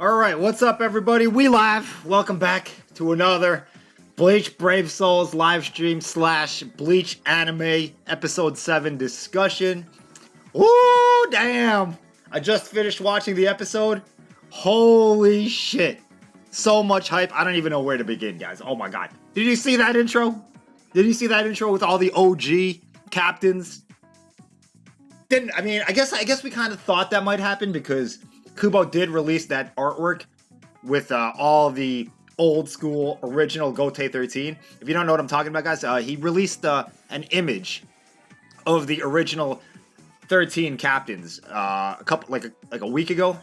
Alright, what's up everybody? We live. Welcome back to another Bleach Brave Souls live stream slash Bleach anime episode 7 discussion. Woo, damn! I just finished watching the episode. Holy shit. So much hype. I don't even know where to begin, guys. Oh my god. Did you see that intro? Did you see that intro with all the OG captains? I guess we kind of thought that might happen because Kubo did release that artwork with all the old school original GOAT 13. If you don't know what I'm talking about, guys, he released an image of the original 13 captains a week ago.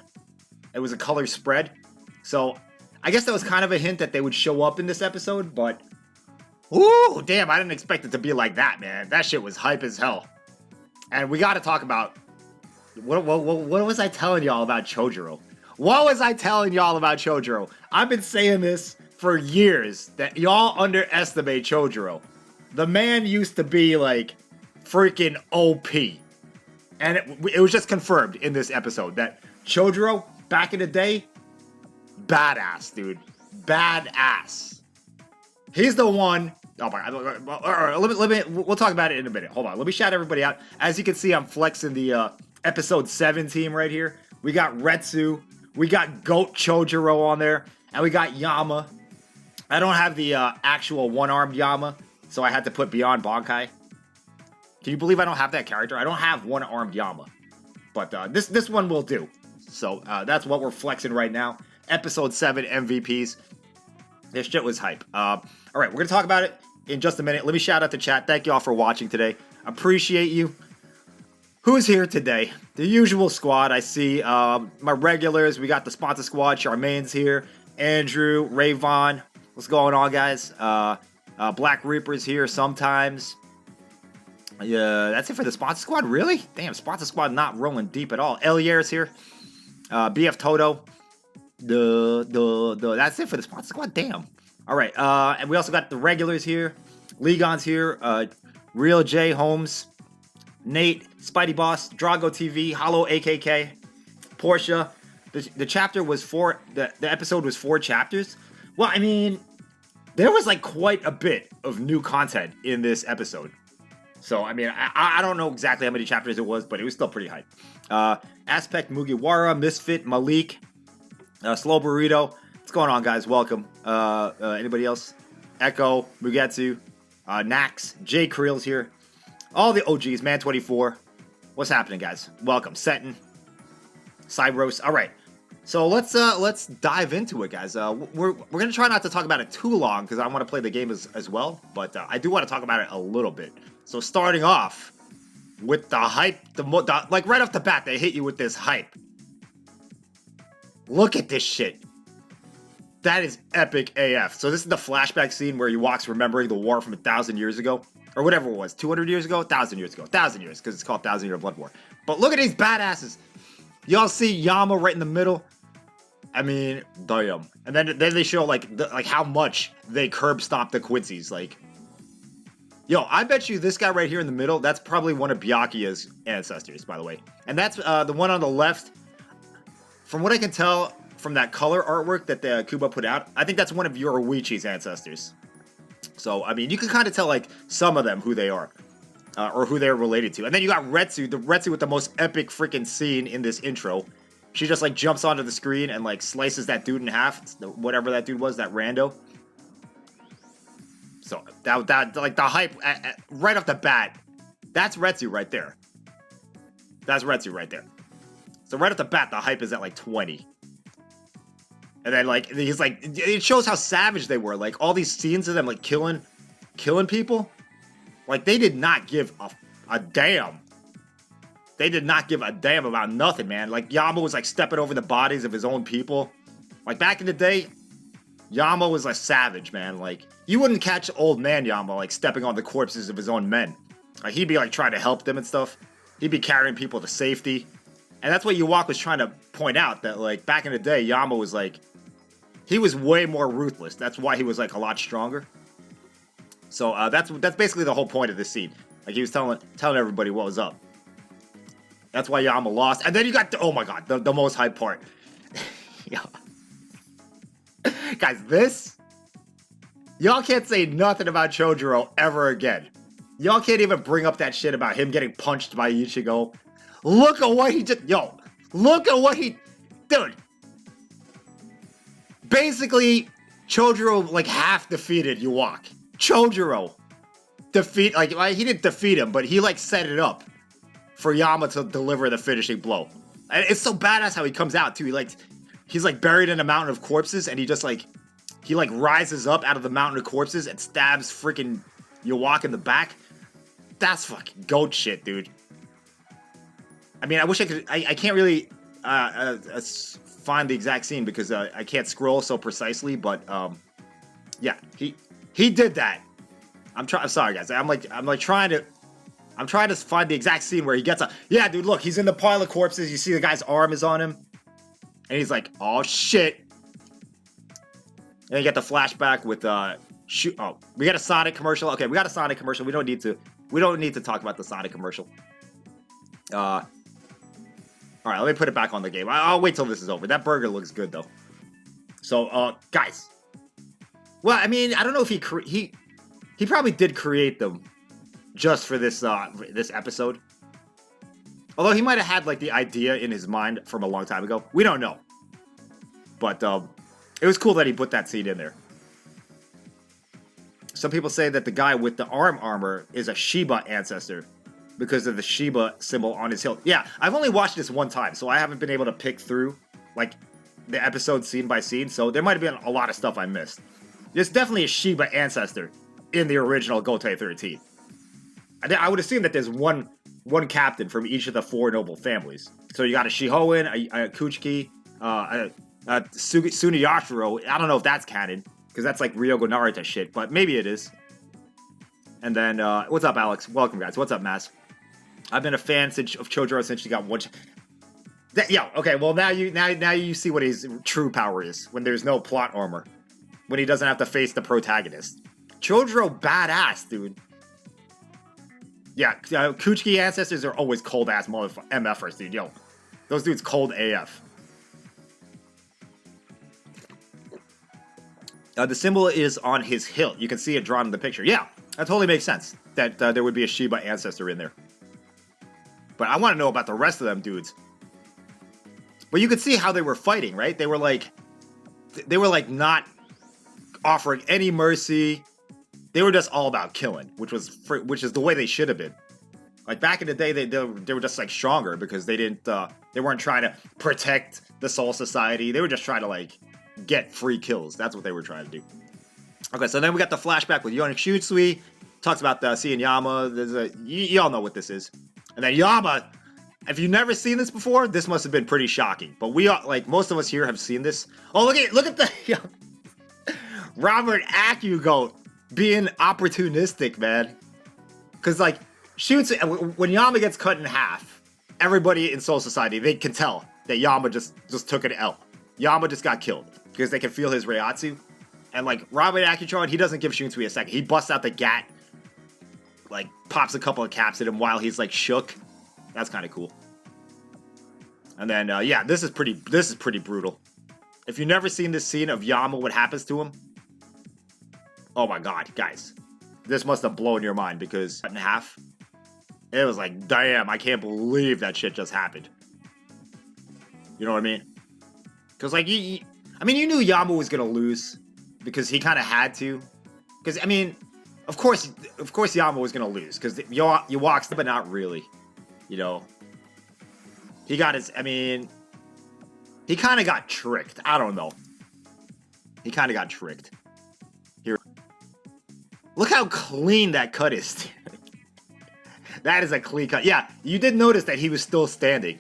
It was a color spread, so I guess that was kind of a hint that they would show up in this episode. But ooh, damn, I didn't expect it to be like that, man. That shit was hype as hell. And we got to talk about what was I telling y'all about CHOJIRO? What was I telling y'all about CHOJIRO? I've been saying this for years that y'all underestimate CHOJIRO. The man used to be like freaking OP. And it was just confirmed in this episode that CHOJIRO, back in the day, badass, dude. Badass. He's the one. Oh my god. We'll talk about it in a minute. Hold on. Let me shout everybody out. As you can see, I'm flexing the episode 7 team right here. We got Retsu. We got GOAT CHOJIRO on there. And we got Yama. I don't have the actual one-armed Yama, so I had to put Beyond Bankai. Can you believe I don't have that character? I don't have one-armed Yama. But this one will do. So that's what we're flexing right now. Episode 7 MVPs. This shit was hype. Alright, we're going to talk about it in just a minute. Let me shout out the chat. Thank you all for watching today. Appreciate you. Who's here today? The usual squad. I see my regulars. We got the sponsor squad. Charmaine's here. Andrew, Rayvon. What's going on, guys? Black Reaper's here sometimes. Yeah, that's it for the sponsor squad? Really? Damn, sponsor squad not rolling deep at all. Elier's here. BF Toto. That's it for the sponsor squad. Damn. All right. And we also got the regulars here. Legon's here. Real J Holmes, Nate, Spidey Boss, Drago TV, Hollow AKK, Portia. The chapter was the episode was 4 chapters. Well, I mean, there was like quite a bit of new content in this episode. So, I mean, I don't know exactly how many chapters it was, but it was still pretty hype. Aspect Mugiwara, Misfit, Malik, Slow Burrito. What's going on, guys? Welcome. Anybody else? Echo, Mugetsu, Nax, Jay Creel's here. All the OGs, Man24. What's happening, guys? Welcome. Seton, Cybros. All right. So let's dive into it, guys. We're gonna try not to talk about it too long because I want to play the game as well. But I do want to talk about it a little bit. So starting off with the hype, like right off the bat, they hit you with this hype. Look at this shit. That is epic AF. So this is the flashback scene where Yhwach's remembering the war from 1,000 years ago. Or whatever it was. 200 years ago? 1,000 years ago. 1,000 years, because it's called 1,000-Year Blood War. But look at these badasses. Y'all see Yama right in the middle? I mean, damn. And then they show like how much they curb stomp the Quincy's. Like, yo, I bet you this guy right here in the middle, that's probably one of Byakuya's ancestors, by the way. And that's the one on the left. From what I can tell from that color artwork that the Kubo put out, I think that's one of Yhwach's ancestors. So, I mean, you can kind of tell, like, some of them who they are. Or who they're related to. And then you got Retsu, the Retsu with the most epic freaking scene in this intro. She just, like, jumps onto the screen and, like, slices that dude in half. Whatever that dude was, that rando. So, that like, the hype, right off the bat, that's Retsu right there. That's Retsu right there. So, right off the bat, the hype is at, like, 20. And then, like, he's like, it shows how savage they were. Like, all these scenes of them, like, killing people. Like, they did not give a damn. They did not give a damn about nothing, man. Like, Yama was, like, stepping over the bodies of his own people. Like, back in the day, Yama was, like, savage, man. Like, you wouldn't catch old man Yama, like, stepping on the corpses of his own men. Like, he'd be, like, trying to help them and stuff. He'd be carrying people to safety. And that's what Yhwach was trying to point out, that, like, back in the day, Yama was, like, he was way more ruthless. That's why he was, like, a lot stronger. So, that's basically the whole point of this scene. Like, he was telling everybody what was up. That's why Yama lost. And then you got, oh my god, the most hype part. Yeah. Guys, this... Y'all can't say nothing about Chojiro ever again. Y'all can't even bring up that shit about him getting punched by Ichigo. Look at what he just... Yo, look at what he... Dude. Basically, Chojiro, like, half defeated Yhwach. Chojiro. Like, he didn't defeat him, but he, like, set it up for Yama to deliver the finishing blow. And it's so badass how he comes out, too. He's, like, buried in a mountain of corpses, and he just, like... He, like, rises up out of the mountain of corpses and stabs freaking Yhwach in the back. That's fucking goat shit, dude. I mean, I wish I could... I can't really find the exact scene because I can't scroll so precisely, but, yeah. He did that. I'm sorry, guys. I'm trying to find the exact scene where he gets a... Yeah, dude, look. He's in the pile of corpses. You see the guy's arm is on him. And he's like, oh, shit. And you get the flashback with oh, we got a Sonic commercial. Okay, we got a Sonic commercial. We don't need to talk about the Sonic commercial. All right, let me put it back on the game. I'll wait till this is over. That burger looks good though. So, guys. Well, I mean, I don't know if he probably did create them just for this this episode. Although he might have had like the idea in his mind from a long time ago. We don't know. But it was cool that he put that scene in there. Some people say that the guy with the arm armor is a Shiba ancestor because of the Shiba symbol on his hilt. Yeah, I've only watched this one time, so I haven't been able to pick through like the episode scene by scene, so there might have been a lot of stuff I missed. There's definitely a Shiba ancestor in the original GOAT 13. I would assume that there's one captain from each of the 4 noble families. So you got a Shihoin, a Kuchiki, Suniyashiro. I don't know if that's canon, because that's like Ryogo Naruto shit, but maybe it is. And then, what's up, Alex? Welcome, guys. What's up, Mass? I've been a fan of Chojiro since you got one. Yeah, okay. Well, now you see what his true power is when there's no plot armor, when he doesn't have to face the protagonist. Chojiro, badass, dude. Yeah, Kuchiki ancestors are always cold ass MFers, dude. Yo, those dudes cold AF. The symbol is on his hilt. You can see it drawn in the picture. Yeah, that totally makes sense that there would be a Shiba ancestor in there. But I want to know about the rest of them dudes. But you could see how they were fighting, right? They were like not offering any mercy. They were just all about killing, which is the way they should have been. Like back in the day, they were just like stronger because they weren't trying to protect the Soul Society. They were just trying to like get free kills. That's what they were trying to do. Okay, so then we got the flashback with Yhwach Shutsui. Talks about seeing Yama. Y'all know what this is. And then Yama, if you've never seen this before, this must have been pretty shocking. But we are, like, most of us here have seen this. Oh, look at the Robert Acon being opportunistic, man. Because, like, when Yama gets cut in half, everybody in Soul Society, they can tell that Yama just took an L. Yama just got killed because they can feel his Reiatsu. And, like, Robert Acon, he doesn't give Shunsui a second. He busts out the gat, like, pops a couple of caps at him while he's, like, shook. That's kind of cool. And then, yeah, this is pretty brutal. If you've never seen this scene of Yama, what happens to him? Oh my god, guys. This must have blown your mind because cut in half. It was like, damn, I can't believe that shit just happened. You know what I mean? Because, like, you knew Yama was going to lose because he kind of had to. Because, I mean, of course Yama was going to lose because Yhwach, but not really. You know? He got his, he kind of got tricked. I don't know. He kind of got tricked. Here. Look how clean that cut is. That is a clean cut. Yeah, you did notice that he was still standing.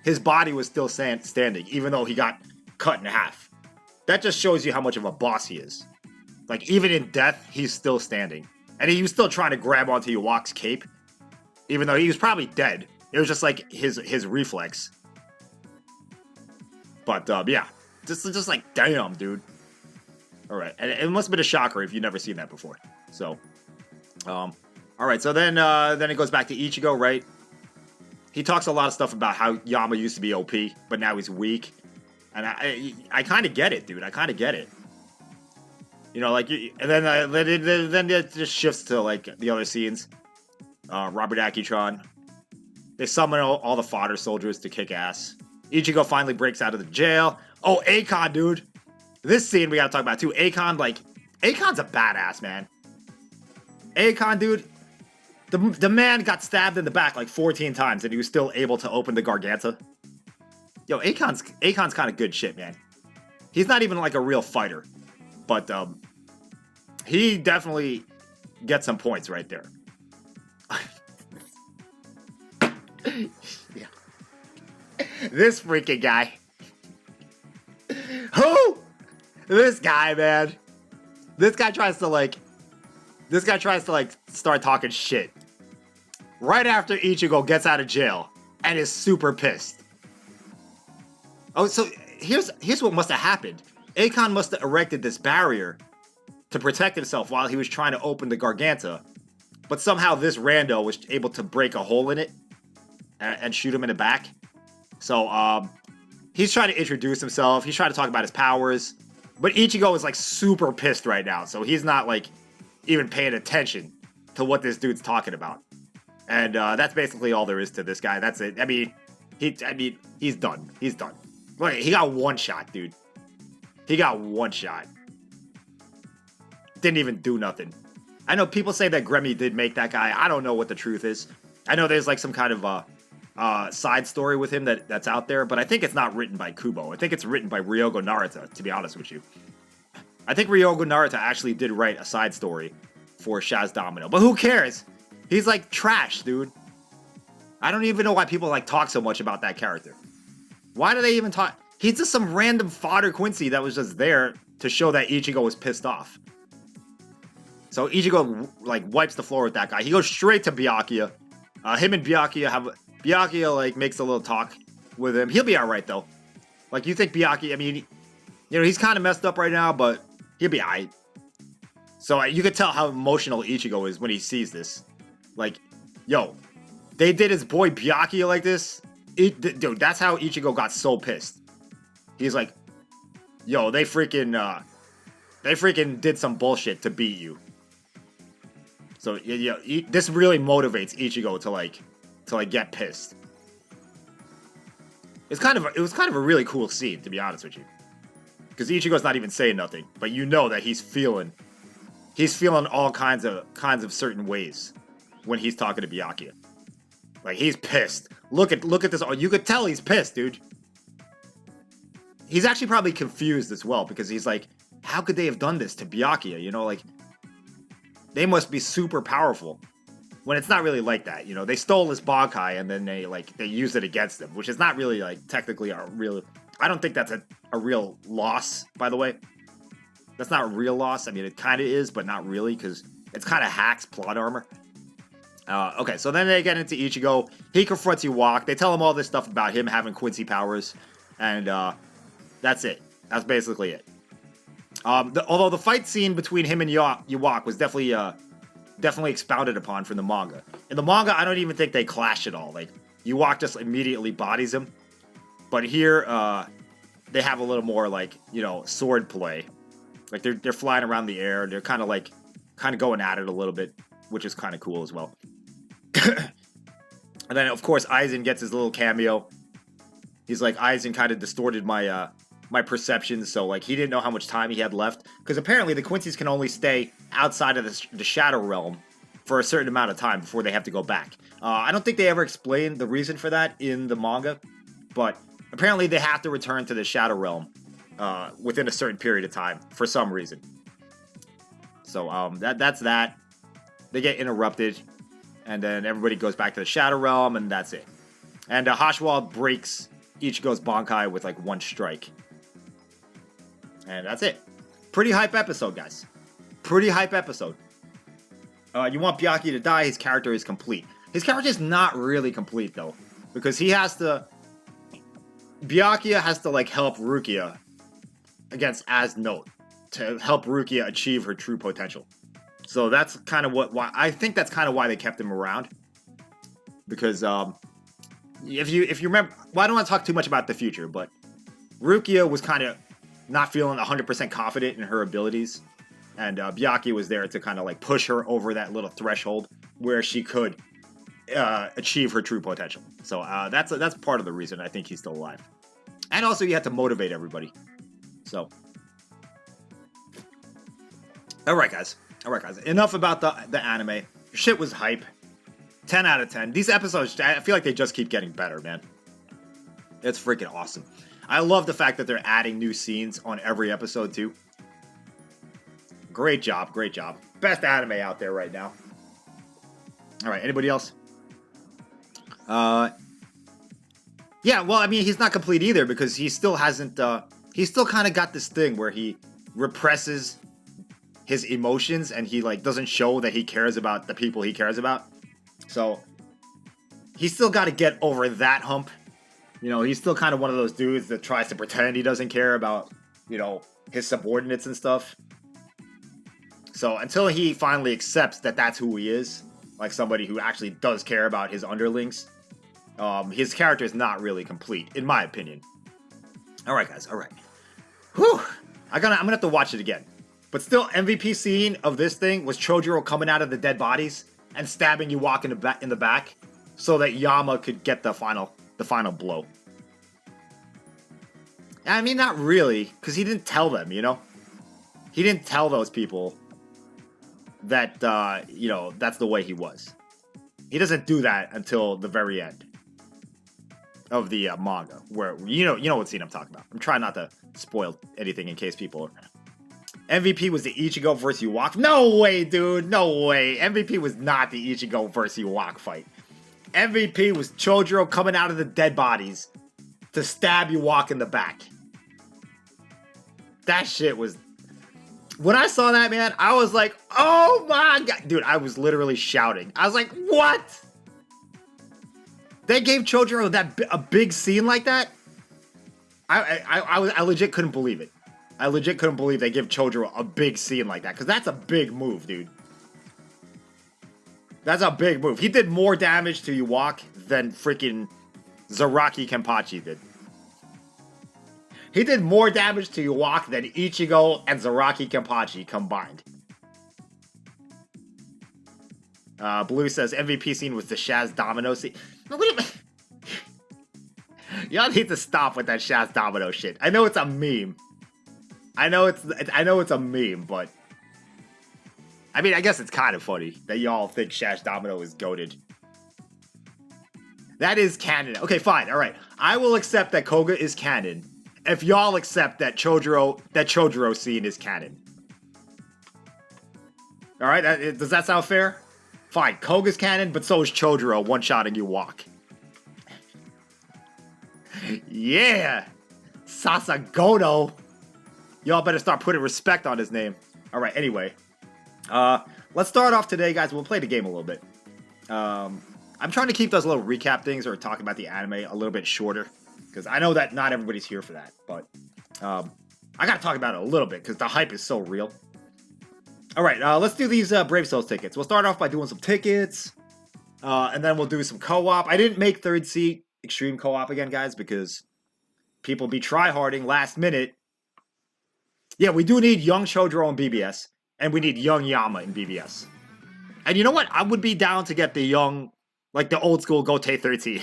His body was still standing, even though he got cut in half. That just shows you how much of a boss he is. Like, even in death, he's still standing. And he was still trying to grab onto Yhwach's cape, even though he was probably dead. It was just like his reflex. But, yeah. Just like, damn, dude. Alright, and it must have been a shocker if you've never seen that before. So, alright, so then it goes back to Ichigo, right? He talks a lot of stuff about how Yama used to be OP, but now he's weak. And I kind of get it, dude. I kind of get it. You know, like, and then it just shifts to like the other scenes. Robert Akitron. They summon all the fodder soldiers to kick ass. Ichigo finally breaks out of the jail. Oh, Acon, dude. This scene we gotta talk about too. Acon's a badass, man. Acon, dude. The man got stabbed in the back like 14 times and he was still able to open the Garganta. Yo, Acon's kind of good shit, man. He's not even like a real fighter. But he definitely gets some points right there. Yeah. This freaking guy. Who? This guy, man. This guy tries to like start talking shit right after Ichigo gets out of jail and is super pissed. Oh, so here's what must have happened. Acon must have erected this barrier to protect himself while he was trying to open the Garganta, but somehow this rando was able to break a hole in it and shoot him in the back. So he's trying to introduce himself. He's trying to talk about his powers, but Ichigo is like super pissed right now, so he's not like even paying attention to what this dude's talking about. And that's basically all there is to this guy. That's it. I mean, he's done. He's done. Look, he got one shot, dude. He got one shot. Didn't even do nothing. I know people say that Gremmy did make that guy. I don't know what the truth is. I know there's like some kind of side story with him that's out there, but I think it's not written by Kubo. I think it's written by Ryogo Narita, to be honest with you. I think Ryogo Narita actually did write a side story for Shaz Domino, but who cares? He's like trash, dude. I don't even know why people like talk so much about that character. Why do they even talk? He's just some random fodder Quincy that was just there to show that Ichigo was pissed off. So Ichigo like wipes the floor with that guy. He goes straight to Byakuya. Him and Byakuya like makes a little talk with him. He'll be all right though. Like you think Byakuya? I mean, you know he's kind of messed up right now, but he'll be alright. So you could tell how emotional Ichigo is when he sees this. Like, yo, they did his boy Byakuya like this. Dude, that's how Ichigo got so pissed. He's like, yo, they freaking did some bullshit to beat you. So yeah, this really motivates Ichigo to like get pissed. It was kind of a really cool scene, to be honest with you, because Ichigo's not even saying nothing, but you know that he's feeling all kinds of certain ways when he's talking to Byakuya. Like he's pissed. Look at this. You could tell he's pissed, dude. He's actually probably confused as well because he's like, how could they have done this to Byakuya? You know, like they must be super powerful. When it's not really like that, you know. They stole his Bankai and then they used it against him, which is not really like technically a real. I don't think that's a real loss, by the way. That's not a real loss. I mean, it kind of is, but not really because it's kind of hacks plot armor. Okay, so then they get into Ichigo. He confronts Yhwach. They tell him all this stuff about him having Quincy powers, and that's it. That's basically it. Although the fight scene between him and Yhwach was definitely expounded upon from the manga. In the manga, I don't even think they clash at all. Like Yhwach just immediately bodies him, but here they have a little more like sword play. Like they're flying around the air. They're kind of going at it a little bit, which is kind of cool as well. And then of course Aizen gets his little cameo. He's like, Aizen kind of distorted my my perception, so like he didn't know how much time he had left, because apparently the Quincy's can only stay outside of the Shadow Realm for a certain amount of time before they have to go back. I don't think they ever explained the reason for that in the manga, but apparently they have to return to the Shadow Realm within a certain period of time for some reason. So that's that. They get interrupted, and then everybody goes back to the Shadow Realm, and that's it. And Hashwall breaks Ichigo's Bankai with like one strike. And that's it. Pretty hype episode, guys. Pretty hype episode. You want Byakuya to die, his character is complete. His character is not really complete, though. Because he has to... Byakuya has to, like, help Rukia against As-Note to help Rukia achieve her true potential. So that's kind of why I think that's kind of why they kept him around. Because, if you remember... Well, I don't want to talk too much about the future, but Rukia was kind of not feeling 100% confident in her abilities. And Byakuya was there to kind of like push her over that little threshold where she could achieve her true potential. So that's part of the reason I think he's still alive. And also, you had to motivate everybody. So, all right, guys. Enough about the anime. Shit was hype. 10 out of 10. These episodes, I feel like they just keep getting better, man. It's freaking awesome. I love the fact that they're adding new scenes on every episode too. Great job. Best anime out there right now. All right, anybody else? Yeah, well, I mean, he's not complete either because he still hasn't, he still kind of got this thing where he represses his emotions and he, like, doesn't show that he cares about the people he cares about. So, he's still got to get over that hump. You know, he's still kind of one of those dudes that tries to pretend he doesn't care about, you know, his subordinates and stuff. So, until he finally accepts that that's who he is, like somebody who actually does care about his underlings, his character is not really complete, in my opinion. Alright, guys, alright. Whew! I'm gonna have to watch it again. But still, MVP scene of this thing was Chojiro coming out of the dead bodies and stabbing Yhwach in the back so that Yama could get the final blow. I mean, not really, because he didn't tell them, you know? He didn't tell those people that, you know, that's the way he was. He doesn't do that until the very end of the manga, where, you know what scene I'm talking about. I'm trying not to spoil anything in case people... MVP was the Ichigo versus Yhwach. No way, dude. No way. MVP was not the Ichigo versus Yhwach fight. MVP was Chojiro coming out of the dead bodies to stab Yhwach in the back. That shit was... When I saw that, man, I was like, oh my god. Dude, I was literally shouting. I was like, what? They gave Chojiro a big scene like that? I legit couldn't believe it. I legit couldn't believe they give Chojiro a big scene like that. Because that's a big move, dude. That's a big move. He did more damage to Yhwach than freaking Zaraki Kenpachi did. He did more damage to Yhwach than Ichigo and Zaraki Kenpachi combined. Blue says MVP scene was the Shaz Domino scene. No, wait a minute. Y'all need to stop with that Shaz Domino shit. I know it's a meme. I know it's a meme, but I mean, I guess it's kind of funny that y'all think Shaz Domino is goated. That is canon. Okay, fine. All right. I will accept that Koga is canon if y'all accept that Chojiro scene is canon. All right. Does that sound fair? Fine. Koga's canon, but so is Chojiro one-shotting Yhwach. Yeah. Sasagono. Y'all better start putting respect on his name. All right. Anyway. Let's start off today, guys. We'll play the game a little bit. I'm trying to keep those little recap things or talking about the anime a little bit shorter, because I know that not everybody's here for that, but I gotta talk about it a little bit because the hype is so real. All right, let's do these Brave Souls tickets. We'll start off by doing some tickets, and then we'll do some co-op. I didn't make third seat extreme co-op again, guys, because people be try-harding last minute. Yeah, we do need young Chojiro in BBS, and we need young Yama in BBS. And you know what? I would be down to get the young, like the old school Goat 13.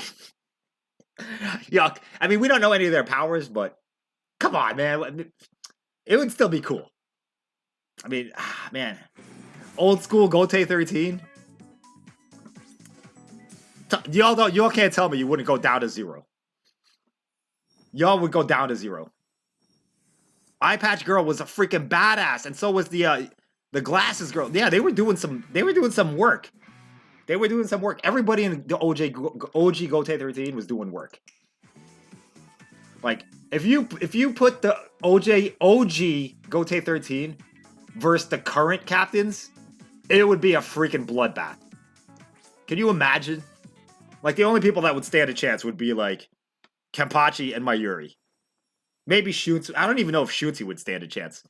Yuck. I mean, we don't know any of their powers, but come on, man. It would still be cool. I mean, man. Old school Goat 13. Y'all can't tell me you wouldn't go down to 0. Y'all would go down to 0. Eye Patch Girl was a freaking badass, and so was the Glasses Girl. Yeah, they were doing some work. They were doing some work. Everybody in the OG Goat 13 was doing work. Like, if you put the OG Goat 13 versus the current captains, it would be a freaking bloodbath. Can you imagine? Like, the only people that would stand a chance would be like Kenpachi and Mayuri. Maybe Shunsu. I don't even know if Shunsu would stand a chance.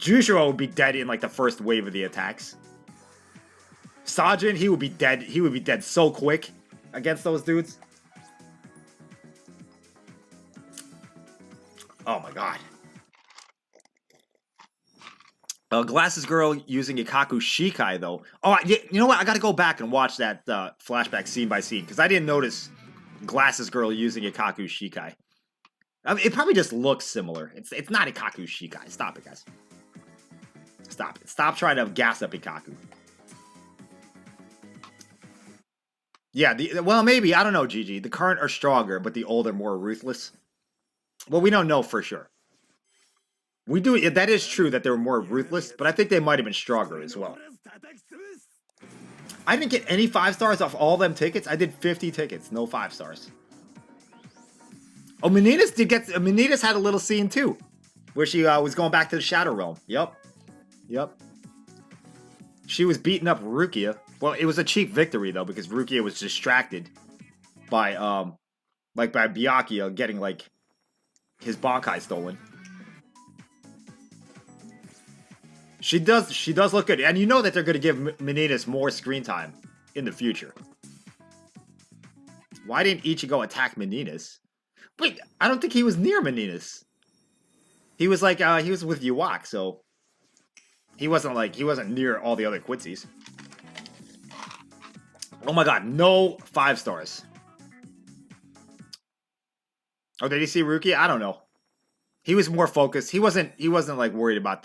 Jushiro would be dead in like the first wave of the attacks. Sajin, he would be dead. He would be dead so quick against those dudes. Oh my god. Glasses girl using Ikaku Shikai though. Oh, you know what? I got to go back and watch that flashback scene by scene because I didn't notice Glasses girl using Ikaku Shikai. I mean, it probably just looks similar. It's not Ikaku Shikai. Stop it, guys. Stop it. Stop trying to gas up Ikaku. Yeah, well, maybe. I don't know, GG. The current are stronger, but the old are more ruthless. Well, we don't know for sure. We do. That is true that they were more ruthless, but I think they might have been stronger as well. I didn't get any 5 stars off all them tickets. I did 50 tickets, no 5 stars. Oh, Meninas did get. Meninas had a little scene too, where she was going back to the Shadow Realm. Yep. She was beating up Rukia. Well, it was a cheap victory though because Rukia was distracted by by Byakuya getting like his Bankai stolen. She does look good, and you know that they're going to give Meninas more screen time in the future. Why didn't Ichigo attack Meninas? Wait, I don't think he was near Meninas. He was like he was with Yhwach, so he wasn't near all the other Quincy's. Oh my god, no 5 stars. Oh, did he see Rukia? I don't know. He was more focused. He wasn't like worried about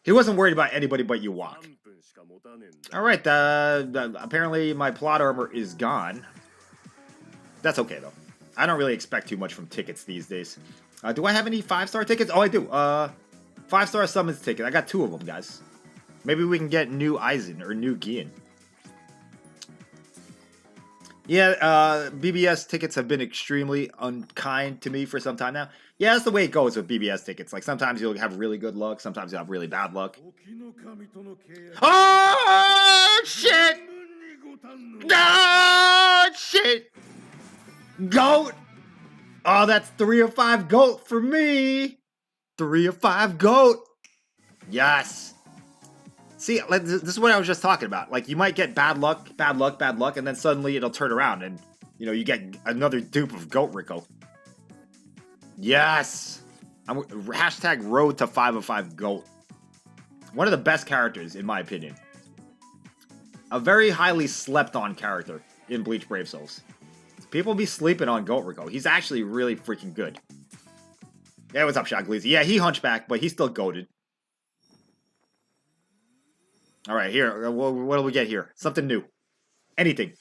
he wasn't worried about anybody but Yhwach. Alright, apparently my plot armor is gone. That's okay, though. I don't really expect too much from tickets these days. Do I have any 5-star tickets? Oh, I do. 5-star summons ticket. I got 2 of them, guys. Maybe we can get new Aizen or new Gian. Yeah, BBS tickets have been extremely unkind to me for some time now. Yeah, that's the way it goes with BBS tickets. Like, sometimes you'll have really good luck, sometimes you'll have really bad luck. Oh, shit! Oh, shit! Goat! Oh, that's 3 of 5 goat for me! 3 of 5 goat! Yes! See, this is what I was just talking about. Like, you might get bad luck, and then suddenly it'll turn around and, you know, you get another dupe of Goat Rico. Yes! Hashtag road to 5 of 5 Goat. One of the best characters, in my opinion. A very highly slept-on character in Bleach Brave Souls. People be sleeping on Goat Rico. He's actually really freaking good. Yeah, what's up, Shot Gleazy? Yeah, he hunchback, but he's still goated. All right, here. What do we get here? Something new. Anything.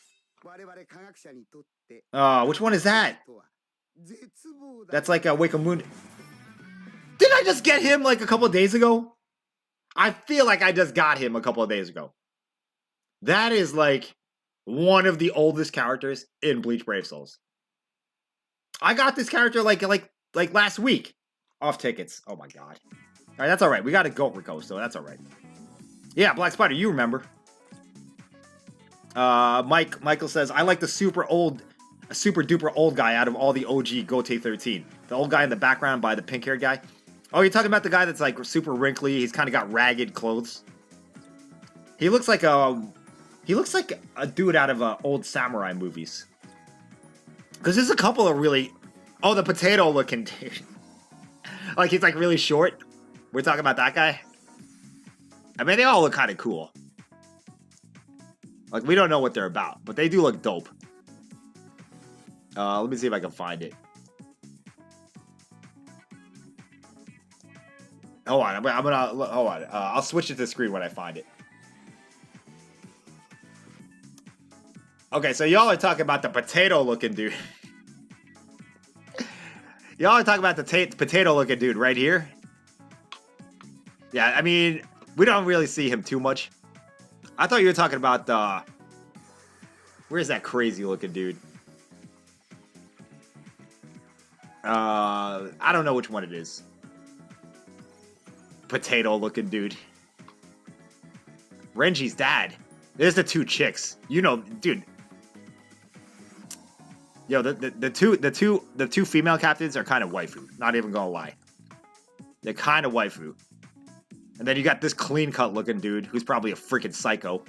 Which one is that? That's like a Wake of Moon. Did I just get him like a couple of days ago? I feel like I just got him a couple of days ago. That is like one of the oldest characters in Bleach Brave Souls. I got this character like last week off tickets. Oh my god. All right, that's all right. We got a Goat Rico, so that's all right. Yeah, Black Spider, you remember. Michael says, I like the super duper old guy out of all the OG Goat 13. The old guy in the background by the pink haired guy. Oh, you're talking about the guy that's like super wrinkly. He's kind of got ragged clothes. He looks like a dude out of old samurai movies. Because there's a couple of really, oh, the potato looking dude. Like he's like really short. We're talking about that guy. I mean, they all look kind of cool. Like, we don't know what they're about, but they do look dope. Let me see if I can find it. Hold on, hold on. I'll switch it to the screen when I find it. Okay, so y'all are talking about the potato-looking dude. Y'all are talking about the potato-looking dude right here. Yeah, I mean, we don't really see him too much. I thought you were talking about where's that crazy-looking dude? I don't know which one it is. Potato-looking dude. Renji's dad. There's the 2 chicks. You know, dude. Yo, the two female captains are kind of waifu. Not even gonna lie. They're kind of waifu. And then you got this clean-cut looking dude who's probably a freaking psycho.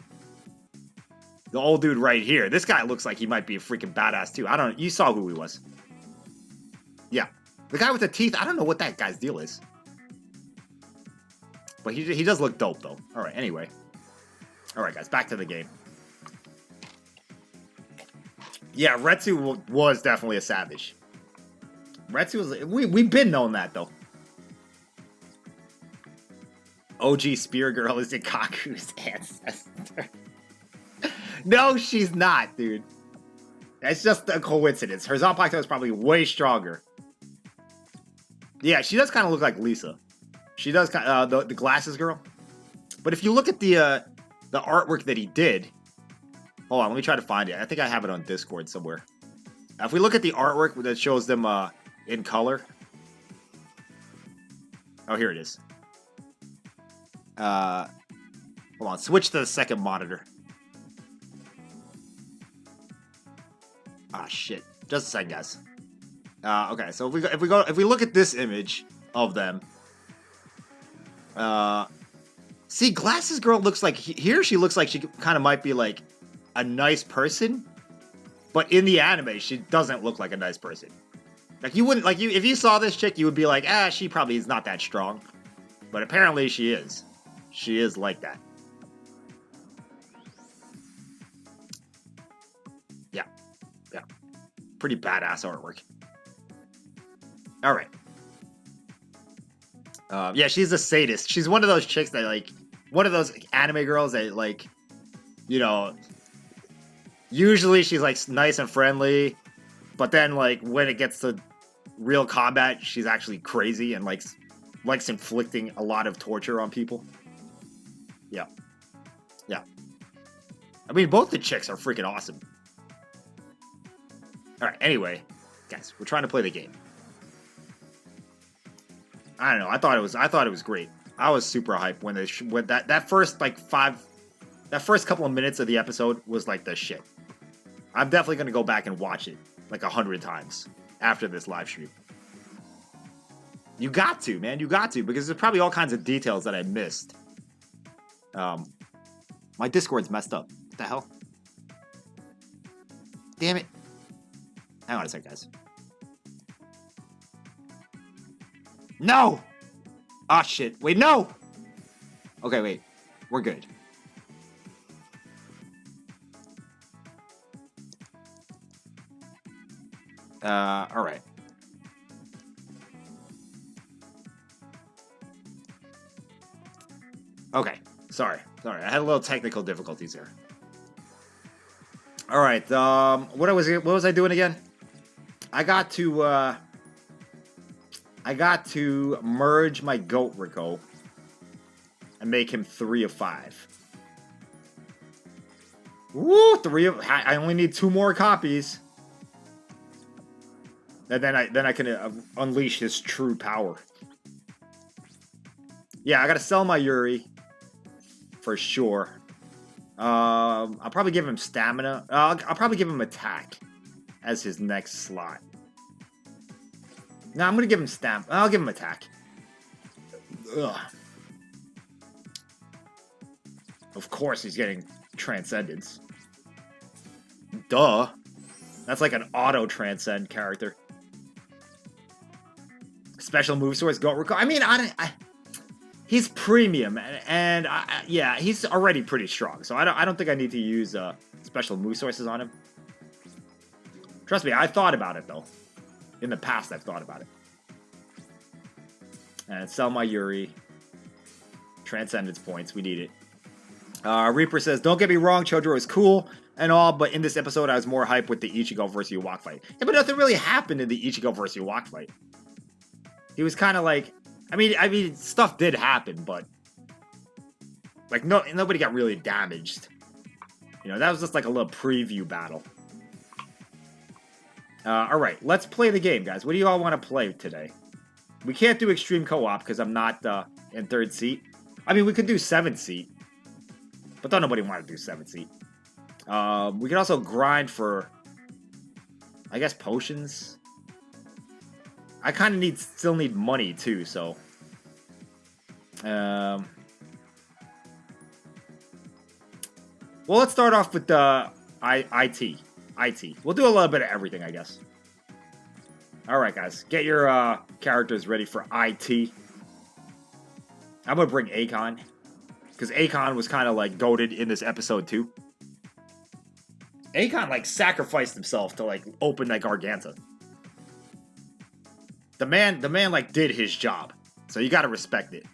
The old dude right here. This guy looks like he might be a freaking badass too. I don't know. You saw who he was. Yeah. The guy with the teeth. I don't know what that guy's deal is. But he does look dope, though. All right, anyway. All right, guys, back to the game. Yeah, Retsu was definitely a savage. Retsu was... We've been known that, though. OG Spear Girl is Ikaku's ancestor. No, she's not, dude. That's just a coincidence. Her Zanpakuto is probably way stronger. Yeah, she does kind of look like Lisa. She does kind of, the glasses girl. But if you look at the artwork that he did... Hold on, let me try to find it. I think I have it on Discord somewhere. If we look at the artwork that shows them in color... Oh, here it is. Hold on, switch to the second monitor. Ah, shit. Just a second, guys. Okay, so if we look at this image of them, see, Glasses Girl looks like here. She looks like she kind of might be like a nice person, but in the anime, she doesn't look like a nice person. Like you wouldn't like if you saw this chick, you would be like, ah, she probably is not that strong, but apparently she is. She is like that. Yeah, yeah, pretty badass artwork. All right. Yeah, she's a sadist. She's one of those chicks that, like, one of those anime girls that, like, you know, usually she's, like, nice and friendly, but then, like, when it gets to real combat, she's actually crazy and, like, likes inflicting a lot of torture on people. Yeah. Yeah. I mean, both the chicks are freaking awesome. All right, anyway, guys, we're trying to play the game. I don't know. I thought it was great. I was super hyped when that first couple of minutes of the episode was like the shit. I'm definitely gonna go back and watch it like 100 times after this live stream. You got to, man. You got to, because there's probably all kinds of details that I missed. My Discord's messed up. What the hell? Damn it. Hang on a sec, guys. No! Ah, shit. Wait, no! Okay, wait. We're good. Alright. Okay. Sorry. I had a little technical difficulties there. Alright, what was I doing again? I got to merge my Goat Rico and make him 3 of 5. Woo! I only need 2 more copies. And then I can unleash his true power. Yeah, I gotta sell my Yuri for sure. I'll probably give him stamina. I'll probably give him attack as his next slot. No, I'm gonna give him stamina. I'll give him attack. Ugh. Of course he's getting Transcendence. Duh. That's like an auto-transcend character. Special move source, Goat Rico. I mean, he's premium, and yeah, he's already pretty strong. So I don't think I need to use special move sources on him. Trust me, I thought about it though. In the past, I've thought about it. And sell my Yuri. Transcendence points, we need it. Reaper says, don't get me wrong, Chojiro is cool and all, but in this episode, I was more hyped with the Ichigo versus Yhwach fight. Yeah, but nothing really happened in the Ichigo versus Yhwach fight. He was kind of like, I mean, stuff did happen, but like nobody got really damaged. You know, that was just like a little preview battle. All right, let's play the game, guys. What do you all want to play today? We can't do extreme co-op because I'm not in 3rd seat. I mean, we could do 7th seat, but don't nobody want to do 7th seat. We can also grind for, I guess, potions. I kind of still need money too, so. Well, let's start off with the IT. We'll do a little bit of everything, I guess. All right, guys, get your characters ready for IT. I'm gonna bring Acon. Because Acon was kind of like goated in this episode too. Acon like sacrificed himself to like open that Garganta. The man like did his job. So you gotta respect it.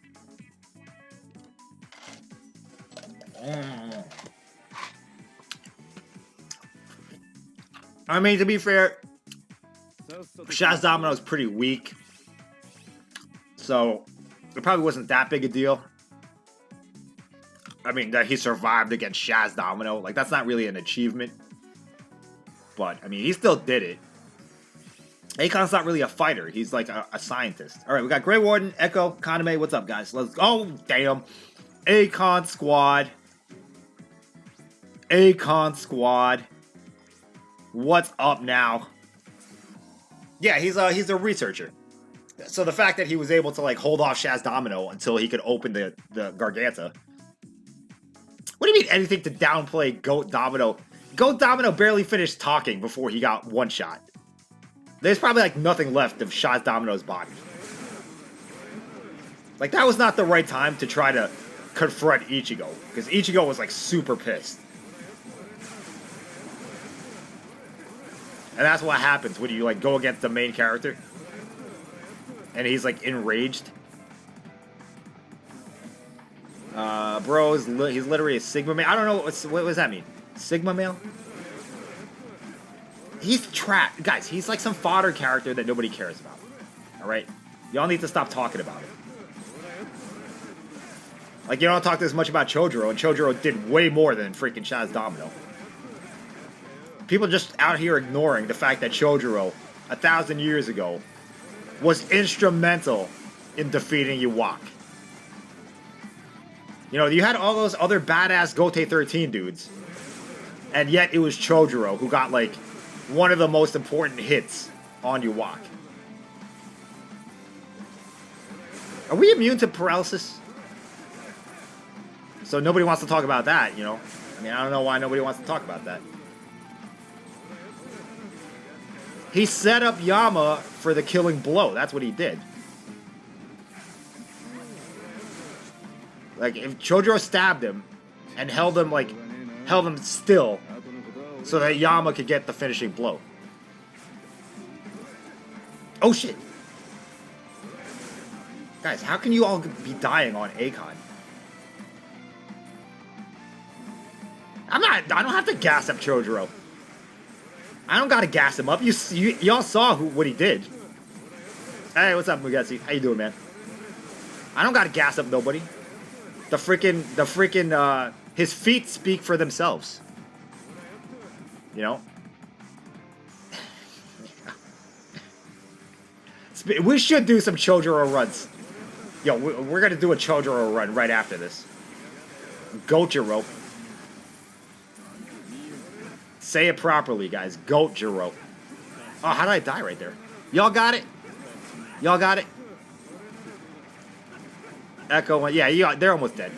I mean, to be fair, Shaz Domino's pretty weak. So it probably wasn't that big a deal. I mean, that he survived against Shaz Domino. Like, that's not really an achievement. But, I mean, he still did it. Akon's not really a fighter. He's like a scientist. All right, we got Grey Warden, Echo, Kaname. What's up, guys? Let's go. Oh, damn. Acon squad. Acon squad. What's up now? Yeah, he's a researcher. So the fact that he was able to like hold off Shaz Domino until he could open the Garganta. What do you mean anything to downplay Goat Domino? Goat Domino barely finished talking before he got one shot. There's probably like nothing left of Shaz Domino's body. Like, that was not the right time to try to confront Ichigo, because Ichigo was like super pissed. And that's what happens when you like go against the main character and he's like enraged. Bro, he's literally a Sigma male. I don't know what does that mean? Sigma male? He's trapped. Guys, he's like some fodder character that nobody cares about. Alright? Y'all need to stop talking about it. Like, you don't talk this much about Chojiro, and Chojiro did way more than freaking Shaz Domino. People just out here ignoring the fact that Chojiro, 1,000 years ago, was instrumental in defeating Yhwach. You know, you had all those other badass Gote 13 dudes, and yet it was Chojiro who got, like, one of the most important hits on Yhwach. Are we immune to paralysis? So nobody wants to talk about that, you know? I mean, I don't know why nobody wants to talk about that. He set up Yama for the killing blow. That's what he did. Like, if Chojiro stabbed him and held him still so that Yama could get the finishing blow. Oh, shit. Guys, how can you all be dying on Acon? I don't have to gas up Chojiro. I don't gotta gas him up. Y'all saw what he did. Hey, what's up, Mugetsu? How you doing, man? I don't gotta gas up nobody. His feet speak for themselves. You know? We should do some Chojiro runs. Yo, we're gonna do a Chojiro run right after this. Goat-Jiro. Say it properly, guys. Goat-Jiro. Oh, how did I die right there? Y'all got it? Y'all got it? Echo, yeah, they're almost dead.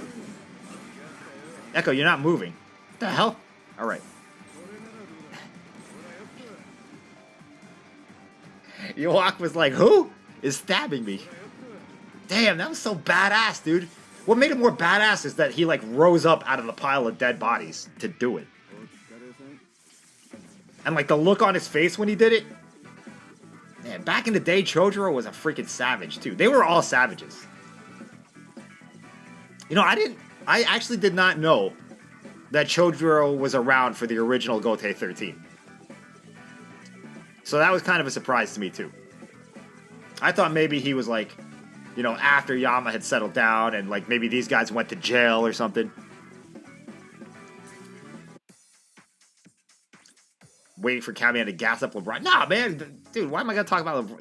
Echo, you're not moving. What the hell? Alright. Yhwach was like, who is stabbing me? Damn, that was so badass, dude. What made it more badass is that he, like, rose up out of the pile of dead bodies to do it. And, like, the look on his face when he did it. Man, back in the day, Chojiro was a freaking savage, too. They were all savages. You know, I actually did not know that Chojiro was around for the original Gote 13. So that was kind of a surprise to me, too. I thought maybe he was, like, you know, after Yama had settled down and, like, maybe these guys went to jail or something. Waiting for Camion to gas up LeBron. Nah, man. Dude, why am I going to talk about LeBron?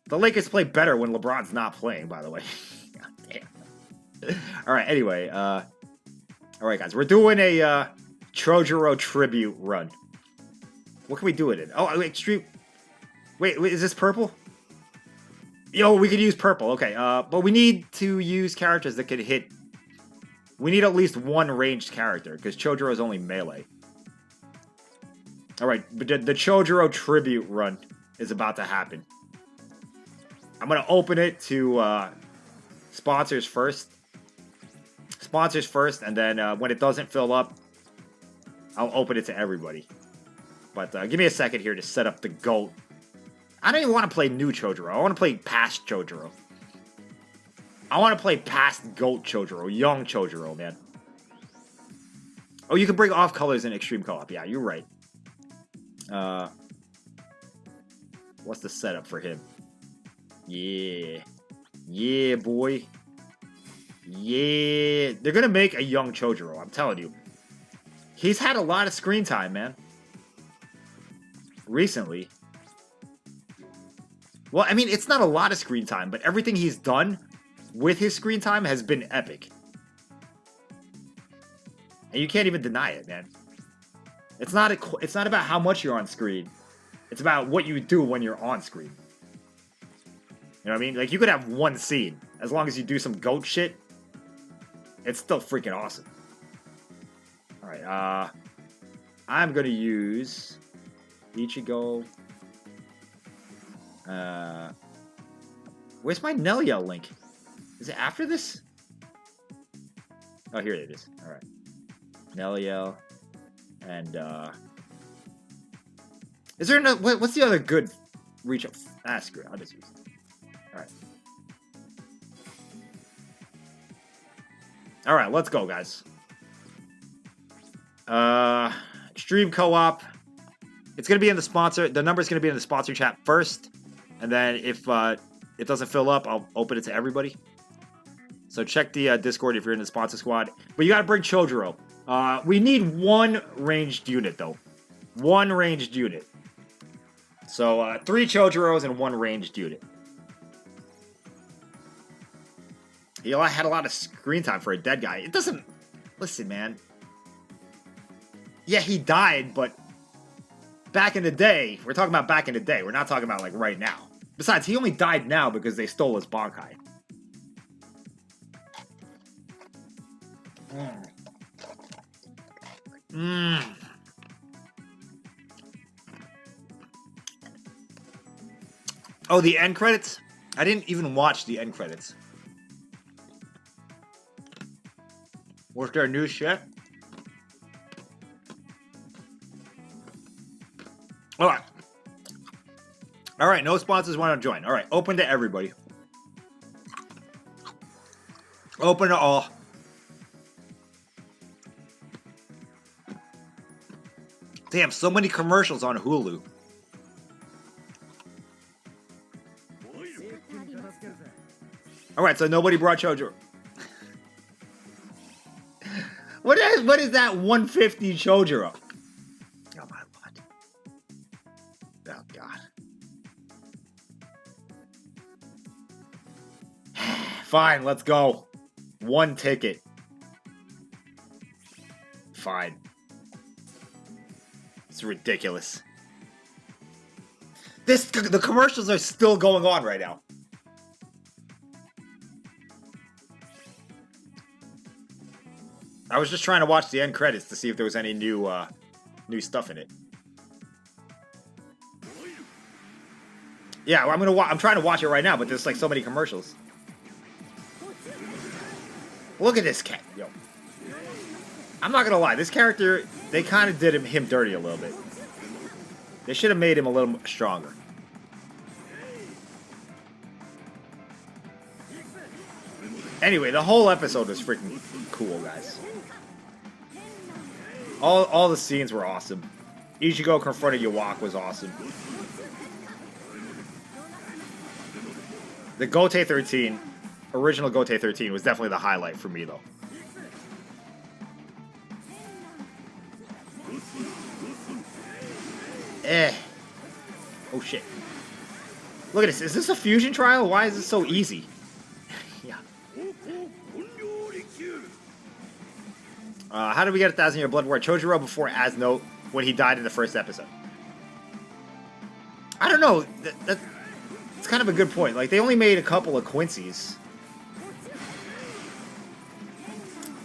The Lakers play better when LeBron's not playing, by the way. God damn. Alright, anyway. Alright, guys. We're doing a Chojiro tribute run. What can we do with it? Oh, extreme. Wait, is this purple? Yo, we could use purple. Okay, but we need to use characters that could hit. We need at least one ranged character, because Chojiro is only melee. Alright, but the Chojiro tribute run is about to happen. I'm going to open it to sponsors first. Sponsors first, and then when it doesn't fill up, I'll open it to everybody. But give me a second here to set up the GOAT. I don't even want to play new CHOJIRO. I want to play past CHOJIRO. I want to play past GOAT CHOJIRO. Young CHOJIRO, man. Oh, you can bring off colors in extreme co-op. Yeah, you're right. What's the setup for him? Yeah. Yeah, boy. Yeah. They're going to make a young CHOJIRO, I'm telling you. He's had a lot of screen time, man. Recently. Well, I mean, it's not a lot of screen time, but everything he's done with his screen time has been epic. And you can't even deny it, man. It's not about how much you're on screen. It's about what you do when you're on screen. You know what I mean? Like, you could have one scene. As long as you do some GOAT shit, it's still freaking awesome. Alright, I'm gonna use Ichigo. Where's my Nelliel link? Is it after this? Oh, here it is. Alright. Nelliel. And, is there no... What's the other good reach up? Ah, screw it. I'll just use it. Alright. Alright, let's go, guys. Extreme co-op. It's going to be in the sponsor. The number's going to be in the sponsor chat first. And then if it doesn't fill up, I'll open it to everybody. So check the Discord if you're in the sponsor squad. But you got to bring CHOJIRO. We need one ranged unit, though. One ranged unit. So 3 CHOJIROs and 1 ranged unit. He had a lot of screen time for a dead guy. It doesn't... Listen, man. Yeah, he died, but... Back in the day... We're talking about back in the day. We're not talking about, like, right now. Besides, he only died now because they stole his Bankai. Oh, the end credits? I didn't even watch the end credits. Was there new shit? Alright. Alright, no sponsors want to join. Alright, open to everybody. Open to all. Damn, so many commercials on Hulu. Alright, so nobody brought CHOJIRO. What is that 150 CHOJIRO? Oh my lord. Oh god. Fine, let's go. 1 ticket. Fine. It's ridiculous. The commercials are still going on right now. I was just trying to watch the end credits to see if there was any new stuff in it. Yeah, I'm trying to watch it right now, but there's like so many commercials. Look at this cat, yo. I'm not gonna lie, this character, they kind of did him dirty a little bit. They should have made him a little stronger. Anyway, the whole episode was freaking cool, guys. All the scenes were awesome. Ichigo confronting Yhwach was awesome. The GOAT 13, original GOAT 13, was definitely the highlight for me, though. Oh shit. Look at this. Is this a fusion trial? Why is this so easy? Yeah. How did we get 1,000-year blood war? CHOJIRO before Asnote when he died in the first episode. I don't know. That's kind of a good point. Like, they only made a couple of Quincy's.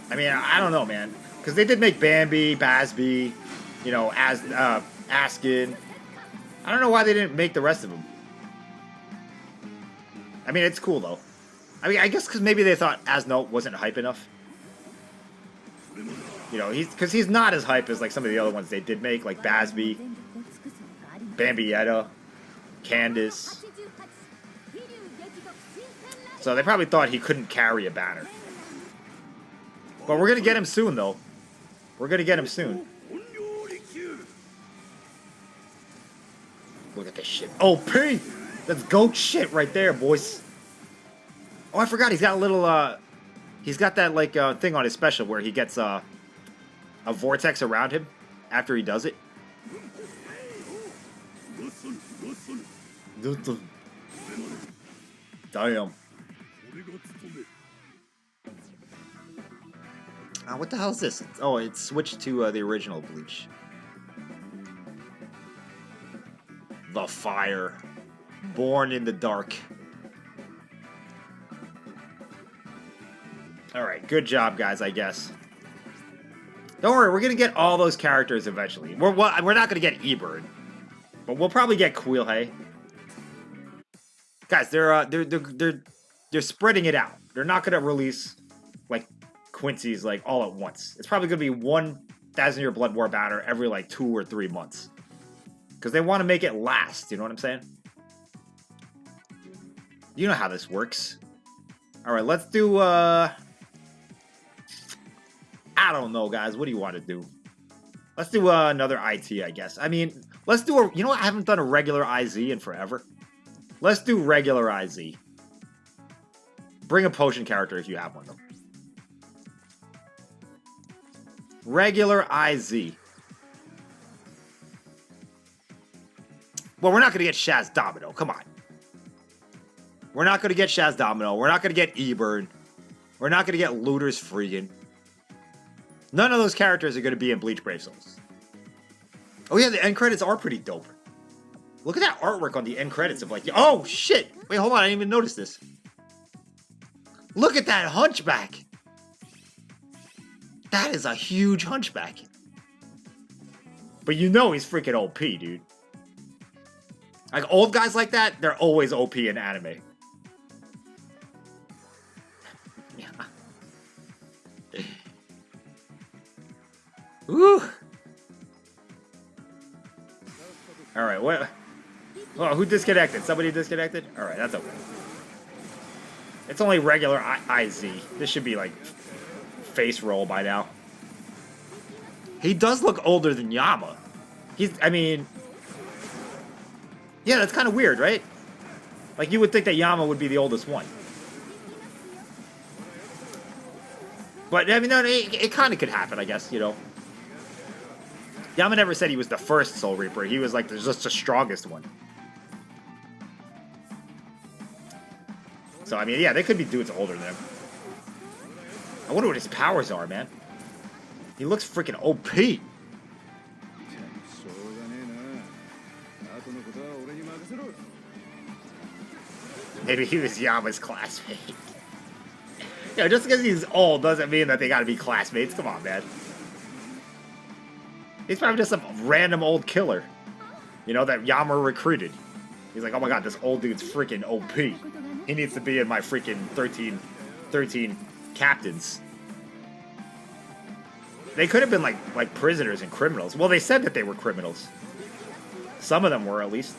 I mean, I don't know, man. Because they did make Bambi, Basby, you know, Askin. I don't know why they didn't make the rest of them. I mean, it's cool, though. I mean, I guess because maybe they thought Asno wasn't hype enough. You know, because he's not as hype as like some of the other ones they did make, like Basby, Bambietta, Candace. So they probably thought he couldn't carry a banner. But we're gonna get him soon, though. We're gonna get him soon. Look at this shit. OP! That's GOAT shit right there, boys. Oh, I forgot. He's got a little, he's got that, like, thing on his special where he gets, a vortex around him after he does it. Damn. What the hell is this? Oh, it switched to, the original Bleach. The Fire. Born in the Dark. Alright, good job, guys, I guess. Don't worry, we're gonna get all those characters eventually. We're not gonna get E-Bird, but we'll probably get Quillhay. Guys, they're spreading it out. They're not gonna release like Quincy's like all at once. It's probably gonna be one 1,000-year Blood War banner every like 2 or 3 months, because they want to make it last. You know what I'm saying? You know how this works. All right, let's do. I don't know, guys. What do you want to do? Let's do another IT, I guess. I mean, let's do a... You know what? I haven't done a regular IZ in forever. Let's do regular IZ. Bring a potion character if you have one, though. Regular IZ. Well, we're not going to get Shaz Domino. Come on. We're not going to get Shaz Domino. We're not going to get E-Bird. We're not going to get Looter's Freegan. None of those characters are going to be in Bleach Brave Souls. Oh yeah, the end credits are pretty dope. Look at that artwork on the end credits of like... Oh, shit! Wait, hold on. I didn't even notice this. Look at that hunchback. That is a huge hunchback. But you know he's freaking OP, dude. Like, old guys like that, they're always OP in anime. Yeah. Woo! Alright, what? Oh, who disconnected? Somebody disconnected? Alright, that's okay. It's only regular IZ. This should be, like, face roll by now. He does look older than Yama. I mean... Yeah, that's kind of weird, right? Like, you would think that Yama would be the oldest one. But, I mean, no, it kind of could happen, I guess, you know. Yama never said he was the first Soul Reaper. He was, like, just the strongest one. So, I mean, yeah, they could be dudes older than him. I wonder what his powers are, man. He looks freaking OP. Maybe he was Yama's classmate. You know, just because he's old doesn't mean that they gotta be classmates. Come on, man. He's probably just some random old killer, you know, that Yama recruited. He's like, oh my god, this old dude's freaking OP. He needs to be in my freaking 13 captains. They could have been like prisoners and criminals. Well, they said that they were criminals. Some of them were, at least.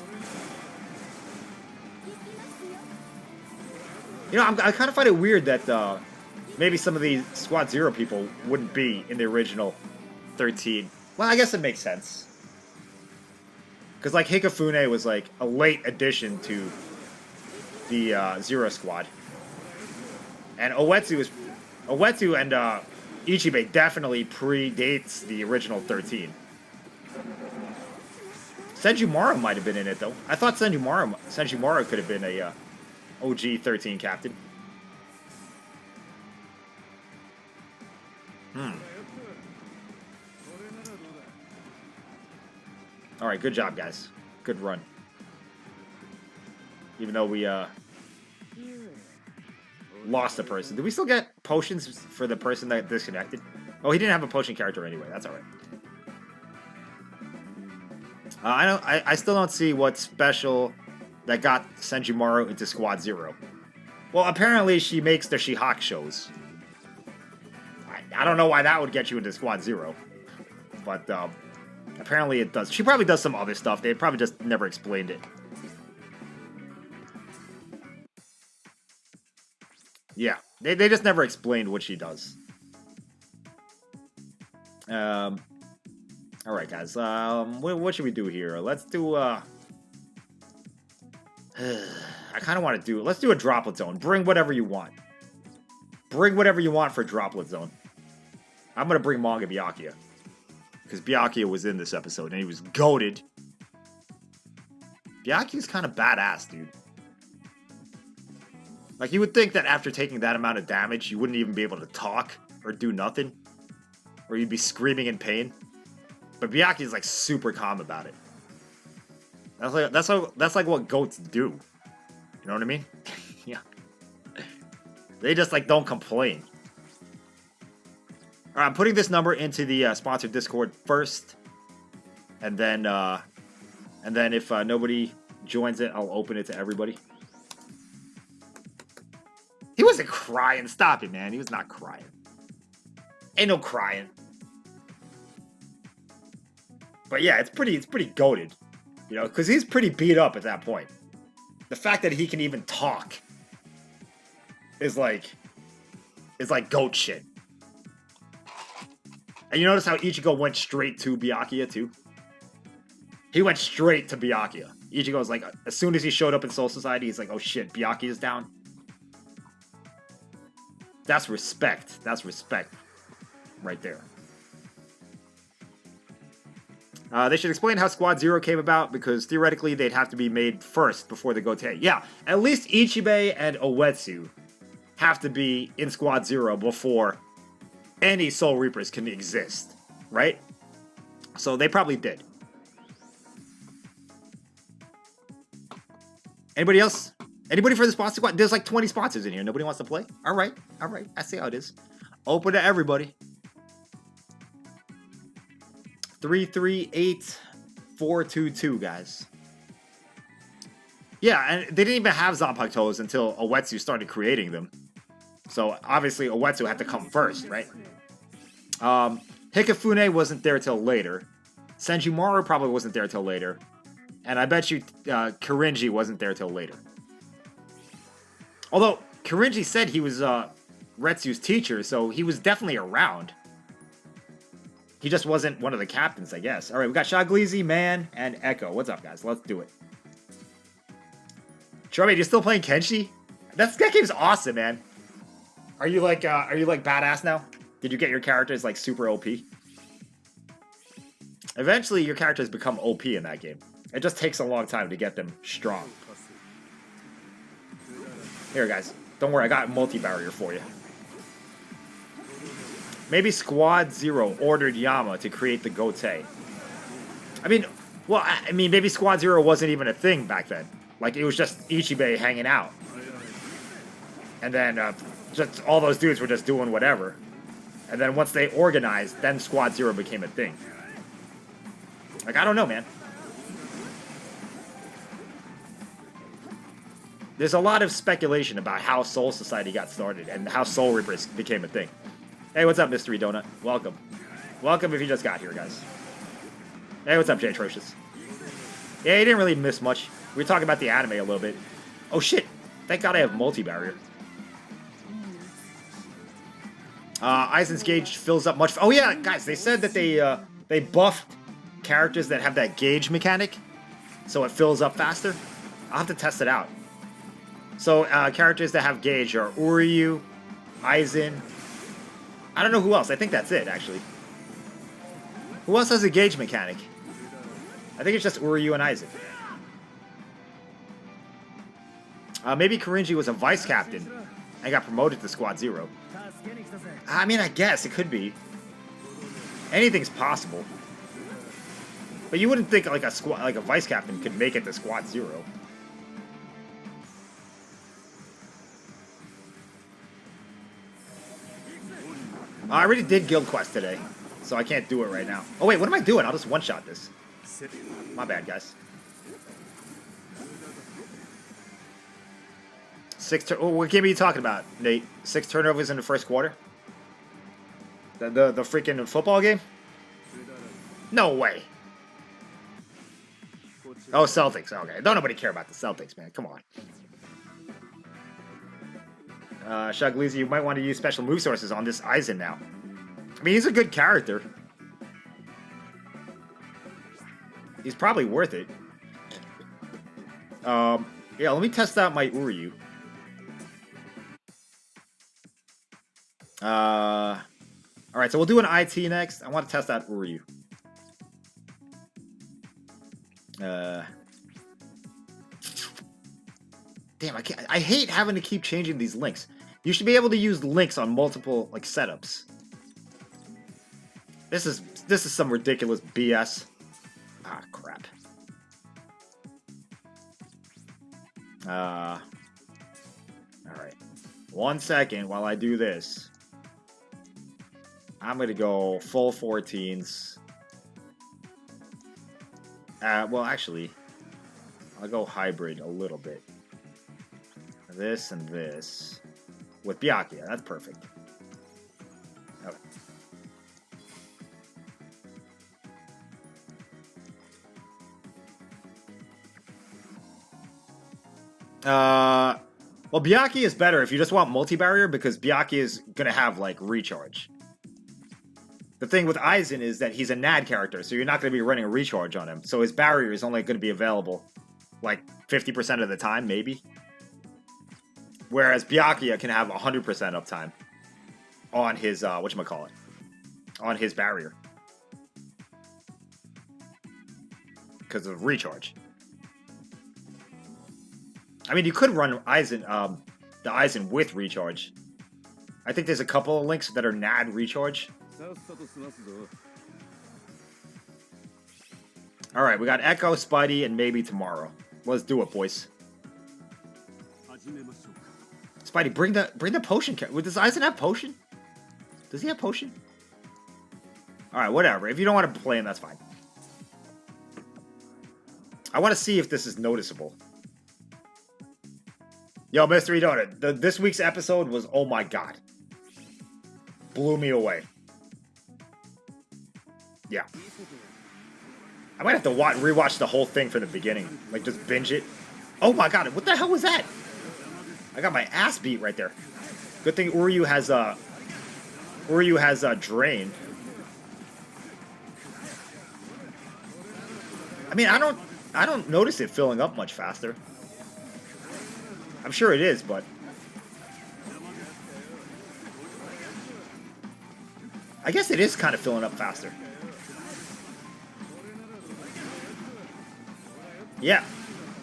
You know, I kind of find it weird that maybe some of these Squad Zero people wouldn't be in the original 13. Well, I guess it makes sense. Because, like, Hikafune was, like, a late addition to the Zero Squad. And Oetsu and Ichibe definitely predates the original 13. Senjumaru might have been in it, though. I thought Senjumaru could have been a OG 13 captain. Alright, good job, guys. Good run. Even though we lost a person. Did we still get potions for the person that disconnected? Oh, he didn't have a potion character anyway. That's alright. I still don't see what special that got Senjumaru into Squad Zero. Well, apparently she makes the Yhwach shows. I don't know why that would get you into Squad Zero. But, apparently it does. She probably does some other stuff. They probably just never explained it. Yeah, they just never explained what she does. Alright, guys. What should we do here? Let's do, I kind of want to do... Let's do a droplet zone. Bring whatever you want. Bring whatever you want for droplet zone. I'm going to bring manga Byakuya. Because Byakuya was in this episode, and he was goated. Byakuya's kind of badass, dude. Like, you would think that after taking that amount of damage, you wouldn't even be able to talk or do nothing. Or you'd be screaming in pain. But Byakuya's, like, super calm about it. That's like what goats do. You know what I mean? Yeah. They just, like, don't complain. Alright, I'm putting this number into the sponsored Discord first. And then if nobody joins it, I'll open it to everybody. He wasn't crying. Stop it, man. He was not crying. Ain't no crying. But yeah, it's pretty goated. You know, because he's pretty beat up at that point. The fact that he can even talk is like goat shit. And you notice how Ichigo went straight to Byakuya, too? He went straight to Byakuya. Ichigo was like, as soon as he showed up in Soul Society, he's like, oh shit, Byakuya's down. That's respect. That's respect. Right there. They should explain how Squad Zero came about, because theoretically they'd have to be made first before the Goatei. Yeah, at least Ichibe and Uetsu have to be in Squad Zero before any Soul Reapers can exist, right? So they probably did. Anybody else? Anybody for the sponsor squad? There's like 20 sponsors in here. Nobody wants to play? All right. All right. I see how it is. Open to everybody. 338422, guys. Yeah, and they didn't even have Zanpakutos toes until Uetsu started creating them. So obviously Uetsu had to come first, right? Hikifune wasn't there till later. Senjumaru probably wasn't there till later. And I bet you Kirinji wasn't there till later. Although, Kirinji said he was Retsu's teacher, so he was definitely around. He just wasn't one of the captains, I guess. Alright, we got Shaglizi, Man, and Echo. What's up, guys? Let's do it. Charmaine, you still playing Kenshi? That game's awesome, man. Are you like badass now? Did you get your characters like super OP? Eventually, your characters become OP in that game. It just takes a long time to get them strong. Here, guys. Don't worry, I got multi-barrier for you. Maybe Squad Zero ordered Yama to create the Goatei. I mean, well, maybe Squad Zero wasn't even a thing back then. Like, it was just Ichibe hanging out. And then, just all those dudes were just doing whatever. And then once they organized, then Squad Zero became a thing. Like, I don't know, man. There's a lot of speculation about how Soul Society got started and how Soul Reapers became a thing. Hey, what's up, Mystery Donut? Welcome. Welcome if you just got here, guys. Hey, what's up, Jay Atrocious? Yeah, you didn't really miss much. We were talking about the anime a little bit. Oh, shit. Thank God I have multi-barrier. Aizen's gauge fills up much... Oh, yeah, guys, they said that they buffed characters that have that gauge mechanic, so it fills up faster. I'll have to test it out. So, characters that have gauge are Uryu, Aizen... I don't know who else. I think that's it, actually. Who else has a gauge mechanic? I think it's just Uryu and Aizen. Maybe Kirinji was a vice captain and got promoted to Squad Zero. I mean, I guess it could be. Anything's possible. But you wouldn't think like a vice captain could make it to Squad Zero. I already did Guild Quest today, so I can't do it right now. Oh wait, what am I doing? I'll just one-shot this. My bad, guys. What game are you talking about, Nate? 6 turnovers in the first quarter? The freaking football game? No way. Oh, Celtics. Okay. Don't nobody care about the Celtics, man. Come on. Shaglizzi, you might want to use special move sources on this Aizen now. I mean, he's a good character. He's probably worth it. Yeah, let me test out my Uryu. Alright, so we'll do an IT next. I want to test out Uryu. Damn, I hate having to keep changing these links. You should be able to use links on multiple, like, setups. This is some ridiculous BS. Ah, crap. Alright. 1 second while I do this. I'm gonna go full 14s. Well, actually, I'll go hybrid a little bit. This and this. With Byakuya, that's perfect. Okay. Well, Byakuya is better if you just want multi-barrier, because Byakuya is gonna have, like, recharge. The thing with Aizen is that he's a NAD character, so you're not going to be running a recharge on him. So his barrier is only going to be available like 50% of the time, maybe. Whereas Byakuya can have 100% uptime on his, whatchamacallit, on his barrier. Because of recharge. I mean, you could run Aizen, the Aizen with recharge. I think there's a couple of links that are NAD recharge. Alright, we got Echo, Spidey, and maybe tomorrow. Let's do it, boys. Spidey, bring the potion. Does Aizen have potion? Does he have potion? Alright, whatever. If you don't want to play him, that's fine. I want to see if this is noticeable. Yo, Mystery Donut, this week's episode was, oh my god. Blew me away. Yeah. I might have to rewatch the whole thing from the beginning. Like, just binge it. Oh my god, what the hell was that? I got my ass beat right there. Good thing Uryu has Drain. I mean, I don't notice it filling up much faster. I'm sure it is, but I guess it is kind of filling up faster. Yeah.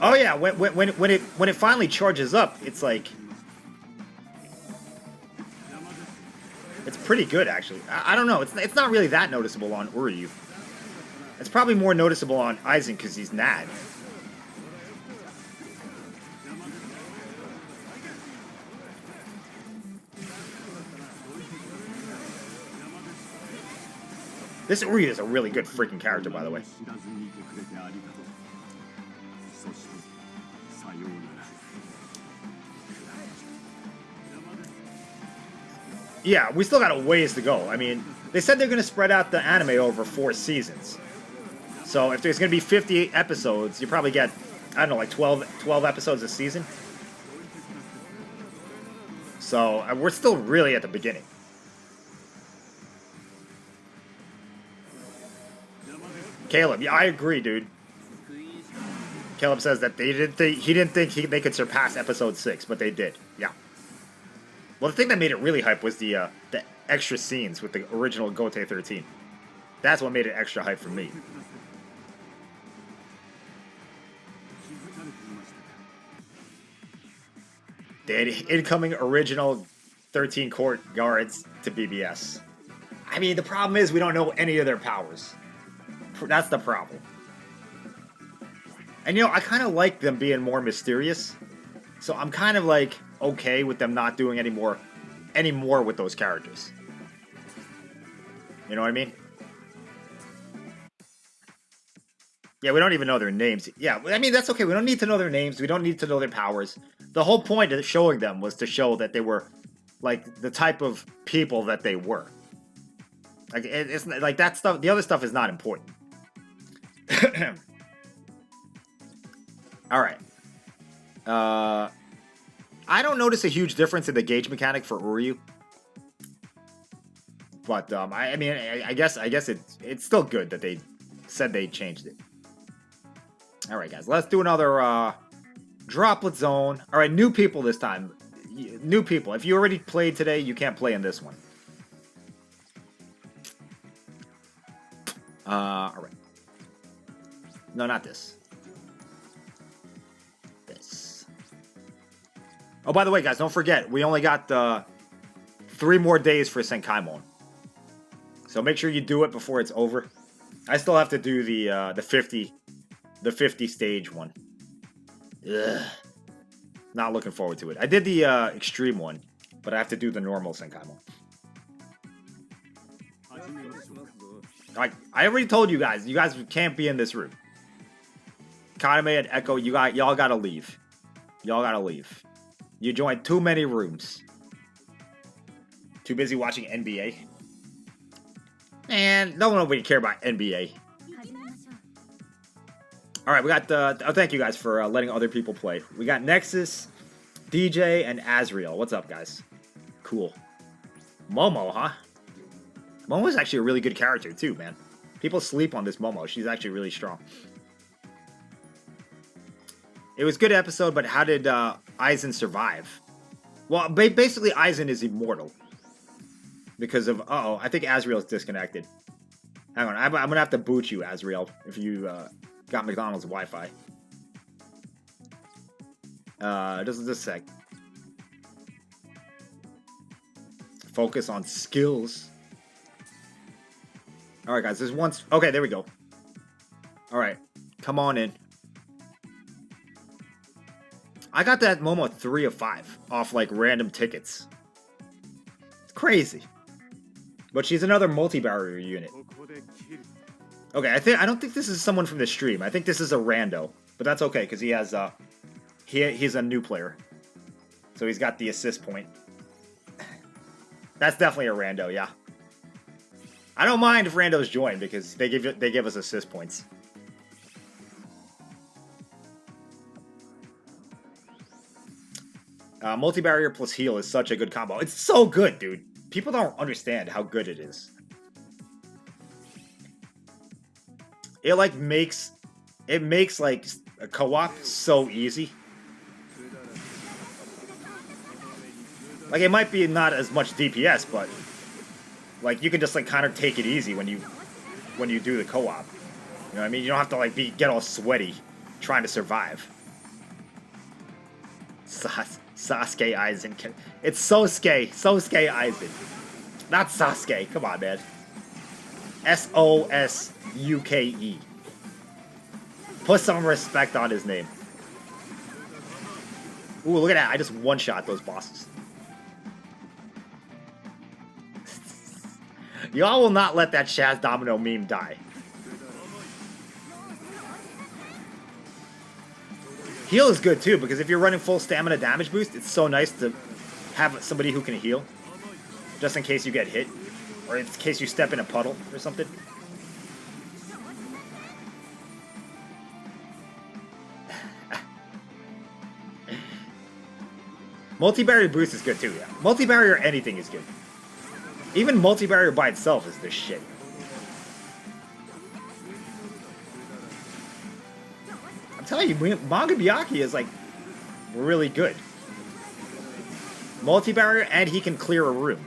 Oh yeah. When it finally charges up, it's like it's pretty good actually. I don't know. It's not really that noticeable on Uryu. It's probably more noticeable on Aizen because he's NAD. This Uryu is a really good freaking character, by the way. Yeah, we still got a ways to go. I mean, they said they're going to spread out the anime over 4 seasons. So if there's going to be 58 episodes, you probably get, I don't know, like 12 episodes a season. So we're still really at the beginning. Caleb, yeah, I agree, dude. Caleb says that he didn't think they could surpass episode 6, but they did. Yeah. Well, the thing that made it really hype was the extra scenes with the original GOAT 13. That's what made it extra hype for me. The incoming original 13 court guards to BBS. I mean, the problem is we don't know any of their powers. That's the problem. And you know, I kind of like them being more mysterious. So I'm kind of like okay with them not doing any more with those characters. You know what I mean? Yeah, we don't even know their names. Yeah, I mean, that's okay. We don't need to know their names. We don't need to know their powers. the whole point of showing them was to show that they were like the type of people that they were. Like it's like that stuff. The other stuff is not important. All right. I don't notice a huge difference in the gauge mechanic for Uryu. But I mean, I guess it's still good that they said they changed it. All right, guys, let's do another droplet zone. All right, new people this time. New people. If you already played today, you can't play in this one. All right. No, not this. This. Oh, by the way, guys, don't forget, we only got 3 more days for Senkaimon. So make sure you do it before it's over. I still have to do the 50 stage one. Ugh. Not looking forward to it. I did the extreme one, but I have to do the normal Senkaimon. I already told you guys can't be in this room. Kaname and Echo, y'all gotta leave. Y'all gotta leave. You joined too many rooms. Too busy watching NBA. Man, no one really care about NBA. All right, we got thank you guys for letting other people play. We got Nexus, DJ, and Azriel. What's up, guys? Cool. Momo, huh? Momo's actually a really good character too, man. People sleep on this Momo. She's actually really strong. It was a good episode, but how did Aizen survive? Well, basically Aizen is immortal. Because of, I think Azriel's disconnected. Hang on, I'm gonna have to boot you, Azriel, if you got McDonald's Wi-Fi. Just a sec. Focus on skills. Alright, guys, there's one... Okay, there we go. Alright, come on in. I got that Momo 3 of 5 off, like, random tickets. It's crazy. But she's another multi-barrier unit. Okay, I don't think this is someone from the stream. I think this is a rando. But that's okay, because he has, he's a new player. So he's got the assist point. That's definitely a rando, yeah. I don't mind if randos join, because they give us assist points. Multi-barrier plus heal is such a good combo. It's so good, dude. People don't understand how good it is. It like makes like a co-op so easy. Like it might be not as much DPS, but like you can just like kind of take it easy when you do the co-op. You know what I mean? You don't have to like get all sweaty trying to survive. Sasuke Aizen. It's Sosuke Aizen. Not Sasuke. Come on, man. Sosuke. Put some respect on his name. Ooh, look at that. I just one-shot those bosses. Y'all will not let that Shaz Domino meme die. Heal is good too, because if you're running full stamina damage boost, it's so nice to have somebody who can heal. Just in case you get hit. Or in case you step in a puddle or something. Multi-barrier boost is good too, yeah. Multi-barrier anything is good. Even multi-barrier by itself is the shit. I'm telling you, Manga Byakuya is like really good. Multi-barrier and he can clear a room.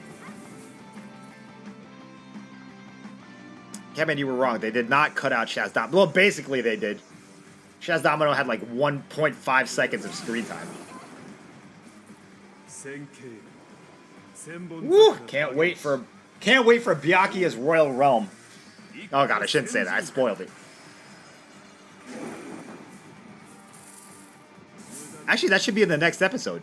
Kevin, you were wrong. They did not cut out Shaz Domino. Well, basically they did. Shaz Domino had like 1.5 seconds of screen time. Woo! Can't wait for Byakuya's Royal Realm. Oh god, I shouldn't say that. I spoiled it. Actually, that should be in the next episode.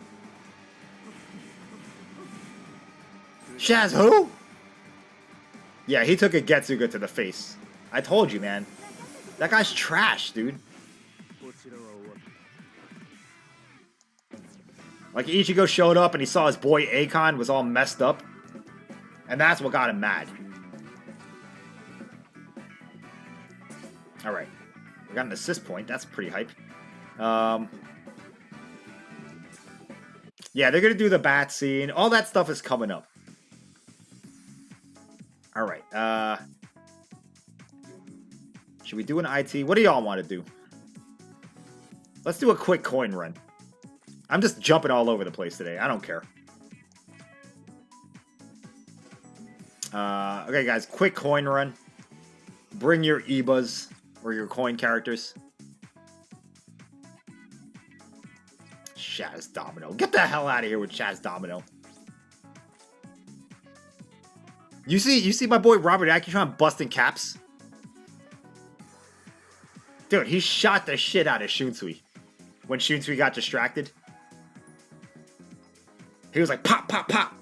Shaz who? Yeah, he took a Getsuga to the face. I told you, man. That guy's trash, dude. Like, Ichigo showed up and he saw his boy Acon was all messed up. And that's what got him mad. Alright. We got an assist point. That's pretty hype. Yeah, they're going to do the bat scene. All that stuff is coming up. Alright. Should we do an IT? What do y'all want to do? Let's do a quick coin run. I'm just jumping all over the place today. I don't care. Okay, guys. Quick coin run. Bring your Ebas or your coin characters. Shaz Domino. Get the hell out of here with Shaz Domino. You see my boy Robert Acon busting caps? Dude, he shot the shit out of Shunsui when Shunsui got distracted. He was like, pop, pop, pop.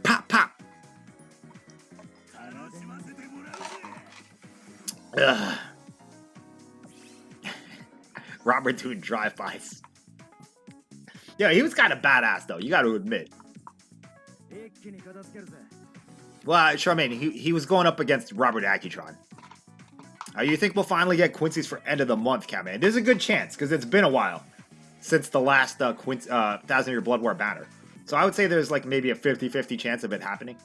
Pop, pop. Ugh. Robert doing drive-bys. Yeah, he was kind of badass, though. You got to admit. Well, Charmaine, he was going up against Robert Acon. You think we'll finally get Quincy's for end of the month, Catman? There's a good chance, because it's been a while since the last 1,000 Year Blood War banner. So I would say there's like maybe a 50-50 chance of it happening.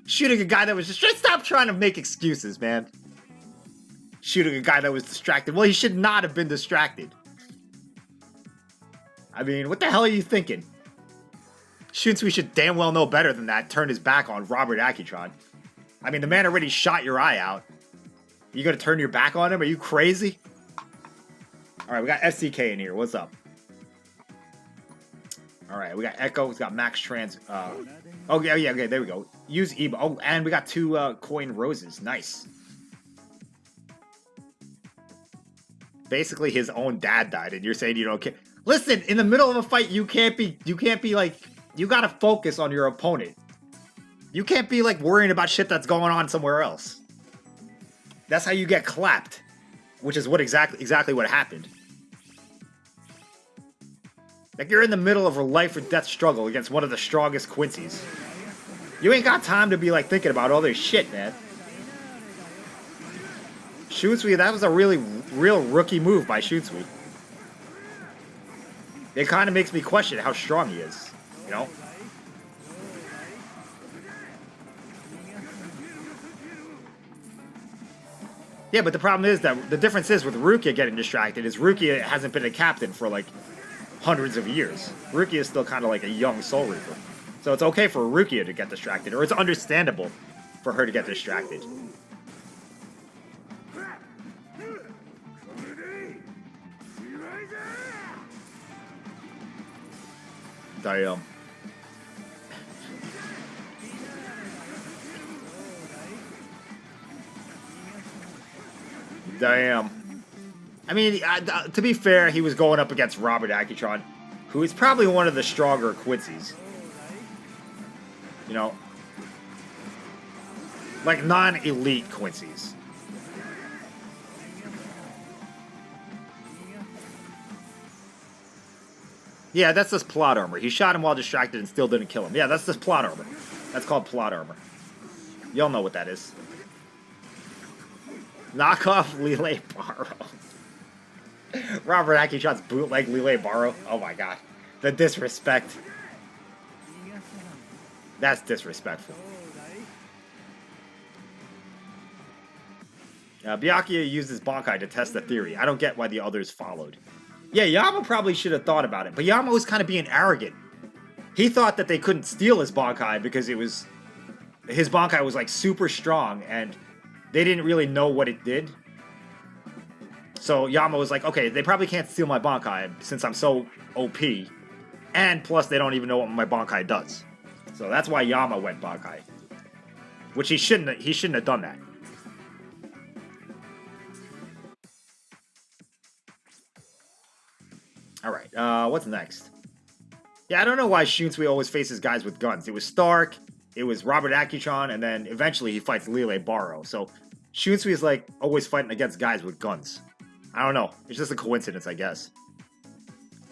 Shooting a guy that was just... Stop trying to make excuses, man. Shooting a guy that was distracted. Well, he should not have been distracted. I mean, what the hell are you thinking? Shunsui should damn well know better than that. Turn his back on Robert Acon. I mean, the man already shot your eye out. You gonna turn your back on him? Are you crazy? Alright, we got SCK in here. What's up? Alright, we got Echo. We've got Max Trans. Oh, yeah, okay, there we go. Use Eba. Oh, and we got 2 coin roses. Nice. Basically, his own dad died, and you're saying you don't care. Listen, in the middle of a fight, you can't be like, you gotta focus on your opponent. You can't be like worrying about shit that's going on somewhere else. That's how you get clapped, which is what exactly what happened. Like, you're in the middle of a life or death struggle against one of the strongest Quincy's. You ain't got time to be like thinking about all this shit, man. Shunsui, that was a real rookie move by Shunsui. It kind of makes me question how strong he is, you know? Yeah, but the problem is that the difference is with Rukia getting distracted is Rukia hasn't been a captain for like hundreds of years. Rukia is still kind of like a young Soul Reaper. So it's okay for Rukia to get distracted, or it's understandable for her to get distracted. Damn. Damn. I mean, to be fair, he was going up against Robert Acon, who is probably one of the stronger Quincy's. You know? Like, non-elite Quincy's. Yeah, that's just plot armor. He shot him while distracted and still didn't kill him. Yeah, that's just plot armor. That's called plot armor. Y'all know what that is. Knockoff Lele Barrow. Robert Acon's bootleg Lele Barrow. Oh my god. The disrespect. That's disrespectful. Byakuya uses Bankai to test the theory. I don't get why the others followed. Yeah, Yama probably should have thought about it, but Yama was kind of being arrogant. He thought that they couldn't steal his Bankai because his Bankai was like super strong and they didn't really know what it did. So Yama was like, okay, they probably can't steal my Bankai since I'm so OP. And plus they don't even know what my Bankai does. So that's why Yama went Bankai. Which he shouldn't have done that. Alright, what's next? Yeah, I don't know why Shunsui always faces guys with guns. It was Stark, it was Robert Acon, and then eventually he fights Lele Barrow. So Shunsui is like always fighting against guys with guns. I don't know. It's just a coincidence, I guess.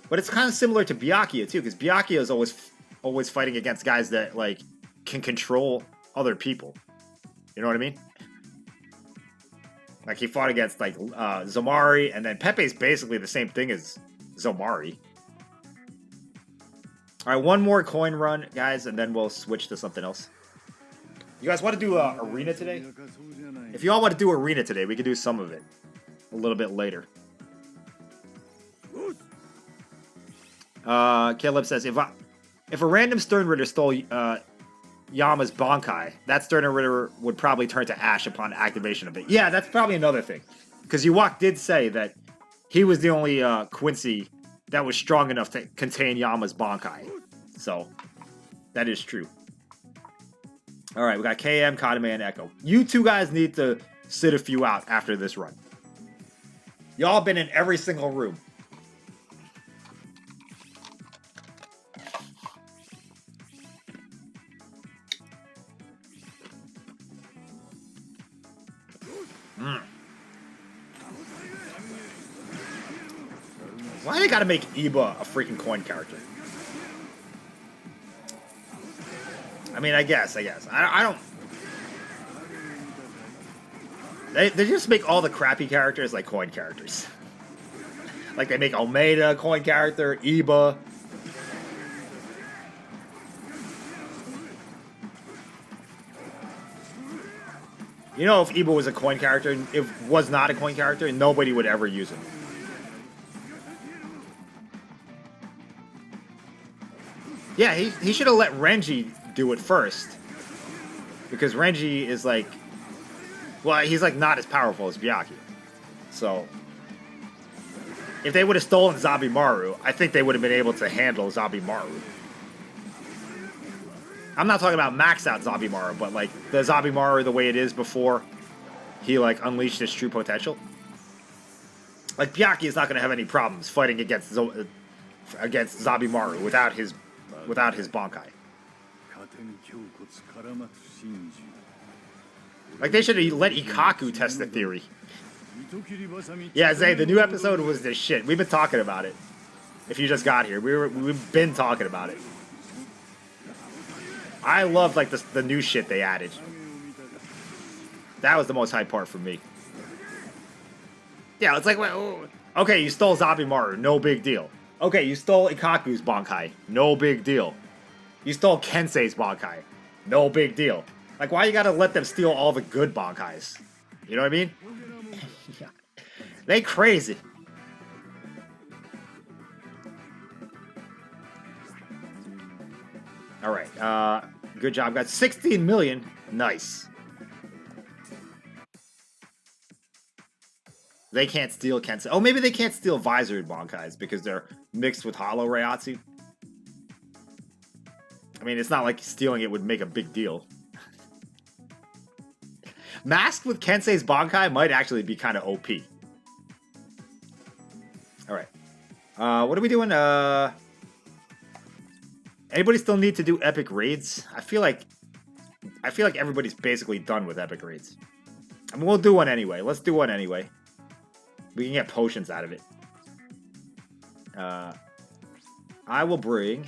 But it's kind of similar to Byakuya too, because Byakuya is always fighting against guys that like can control other people. You know what I mean? Like he fought against like Zomari, and then Pepe's basically the same thing as Zomari. All right, one more coin run, guys, and then we'll switch to something else. You guys want to do arena today? If you all want to do arena today, we can do some of it a little bit later. Caleb says, if a random Stern Ritter stole Yama's Bankai, that Stern Ritter would probably turn to ash upon activation of it. Yeah, that's probably another thing. Because Yhwach did say that he was the only Quincy that was strong enough to contain Yama's Bankai. So, that is true. Alright, we got KM, Kadame, and Echo. You two guys need to sit a few out after this run. Y'all been in every single room. Why they gotta make Iba a freaking coin character? I mean, I guess. I don't... They just make all the crappy characters like coin characters. Like they make Almeida a coin character, Iba. You know, if Iba was a coin character, if it was not a coin character, nobody would ever use him. Yeah, he should have let Renji do it first. Because Renji is like... Well, he's like not as powerful as Byakuya. So... If they would have stolen Zabimaru, I think they would have been able to handle Zabimaru. I'm not talking about maxed out Zabimaru, but like the Zabimaru the way it is before he like unleashed his true potential. Like Byakuya is not going to have any problems fighting against Zabimaru without his Bankai. Like they should have let Ikaku test the theory. Yeah, Zay, the new episode was this shit. We've been talking about it. If you just got here, we've been talking about it. I love like the new shit they added. That was the most hype part for me. Yeah, it's like, well, okay, you stole Zabimaru, no big deal. Okay, you stole Ikaku's Bankai, no big deal. You stole Kensei's Bankai, no big deal. Like, why you gotta let them steal all the good Bankais? You know what I mean? Yeah. They crazy. Alright, good job, guys. 16 million. Nice. They can't steal Kensei. Oh, maybe they can't steal Visored Bankais because they're mixed with Hollow Reiatsu. I mean, it's not like stealing it would make a big deal. Masked with Kensei's Bankai might actually be kind of OP. Alright. What are we doing? Anybody still need to do epic raids? I feel like everybody's basically done with epic raids. I mean, we'll do one anyway. Let's do one anyway. We can get potions out of it. I will bring...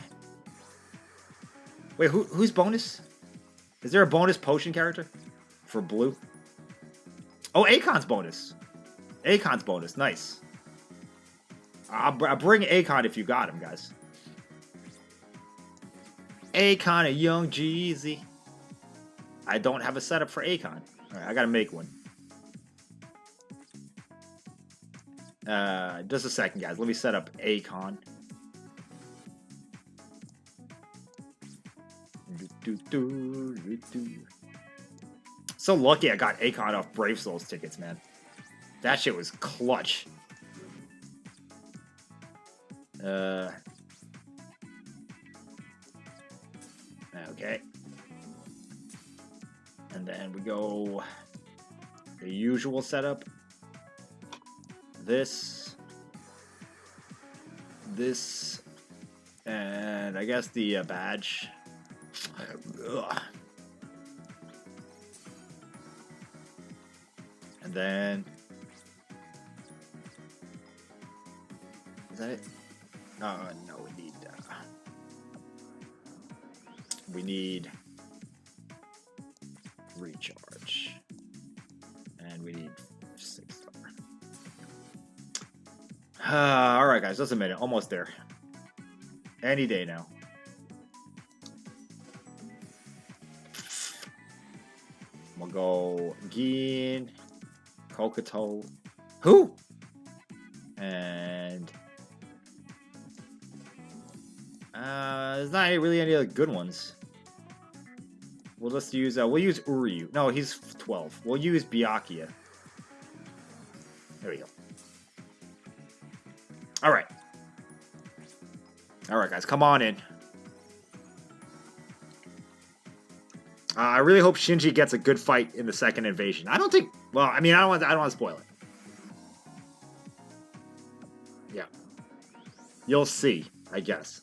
Wait, who's bonus? Is there a bonus potion character for blue? Oh, Acon's bonus. Acon's bonus. Nice. I'll bring Acon if you got him, guys. Acon, a young Jeezy. I don't have a setup for Acon. Alright, I gotta make one. Just a second, guys. Let me set up Acon. So lucky I got Acon off Brave Souls tickets, man. That shit was clutch. Okay. And then we go the usual setup. This, and I guess the badge. Ugh. And then Is that it? No, we need recharge, and we need 6 star. All right, guys, just a minute, almost there. Any day now. We'll go Gin, Kokoto, who? And there's not really any other good ones. We'll just use we'll use Uryu. No, he's 12. We'll use Byakuya. There we go. All right. All right, guys, come on in. I really hope Shinji gets a good fight in the second invasion. I don't think. Well, I mean, I don't want to spoil it. Yeah, you'll see, I guess.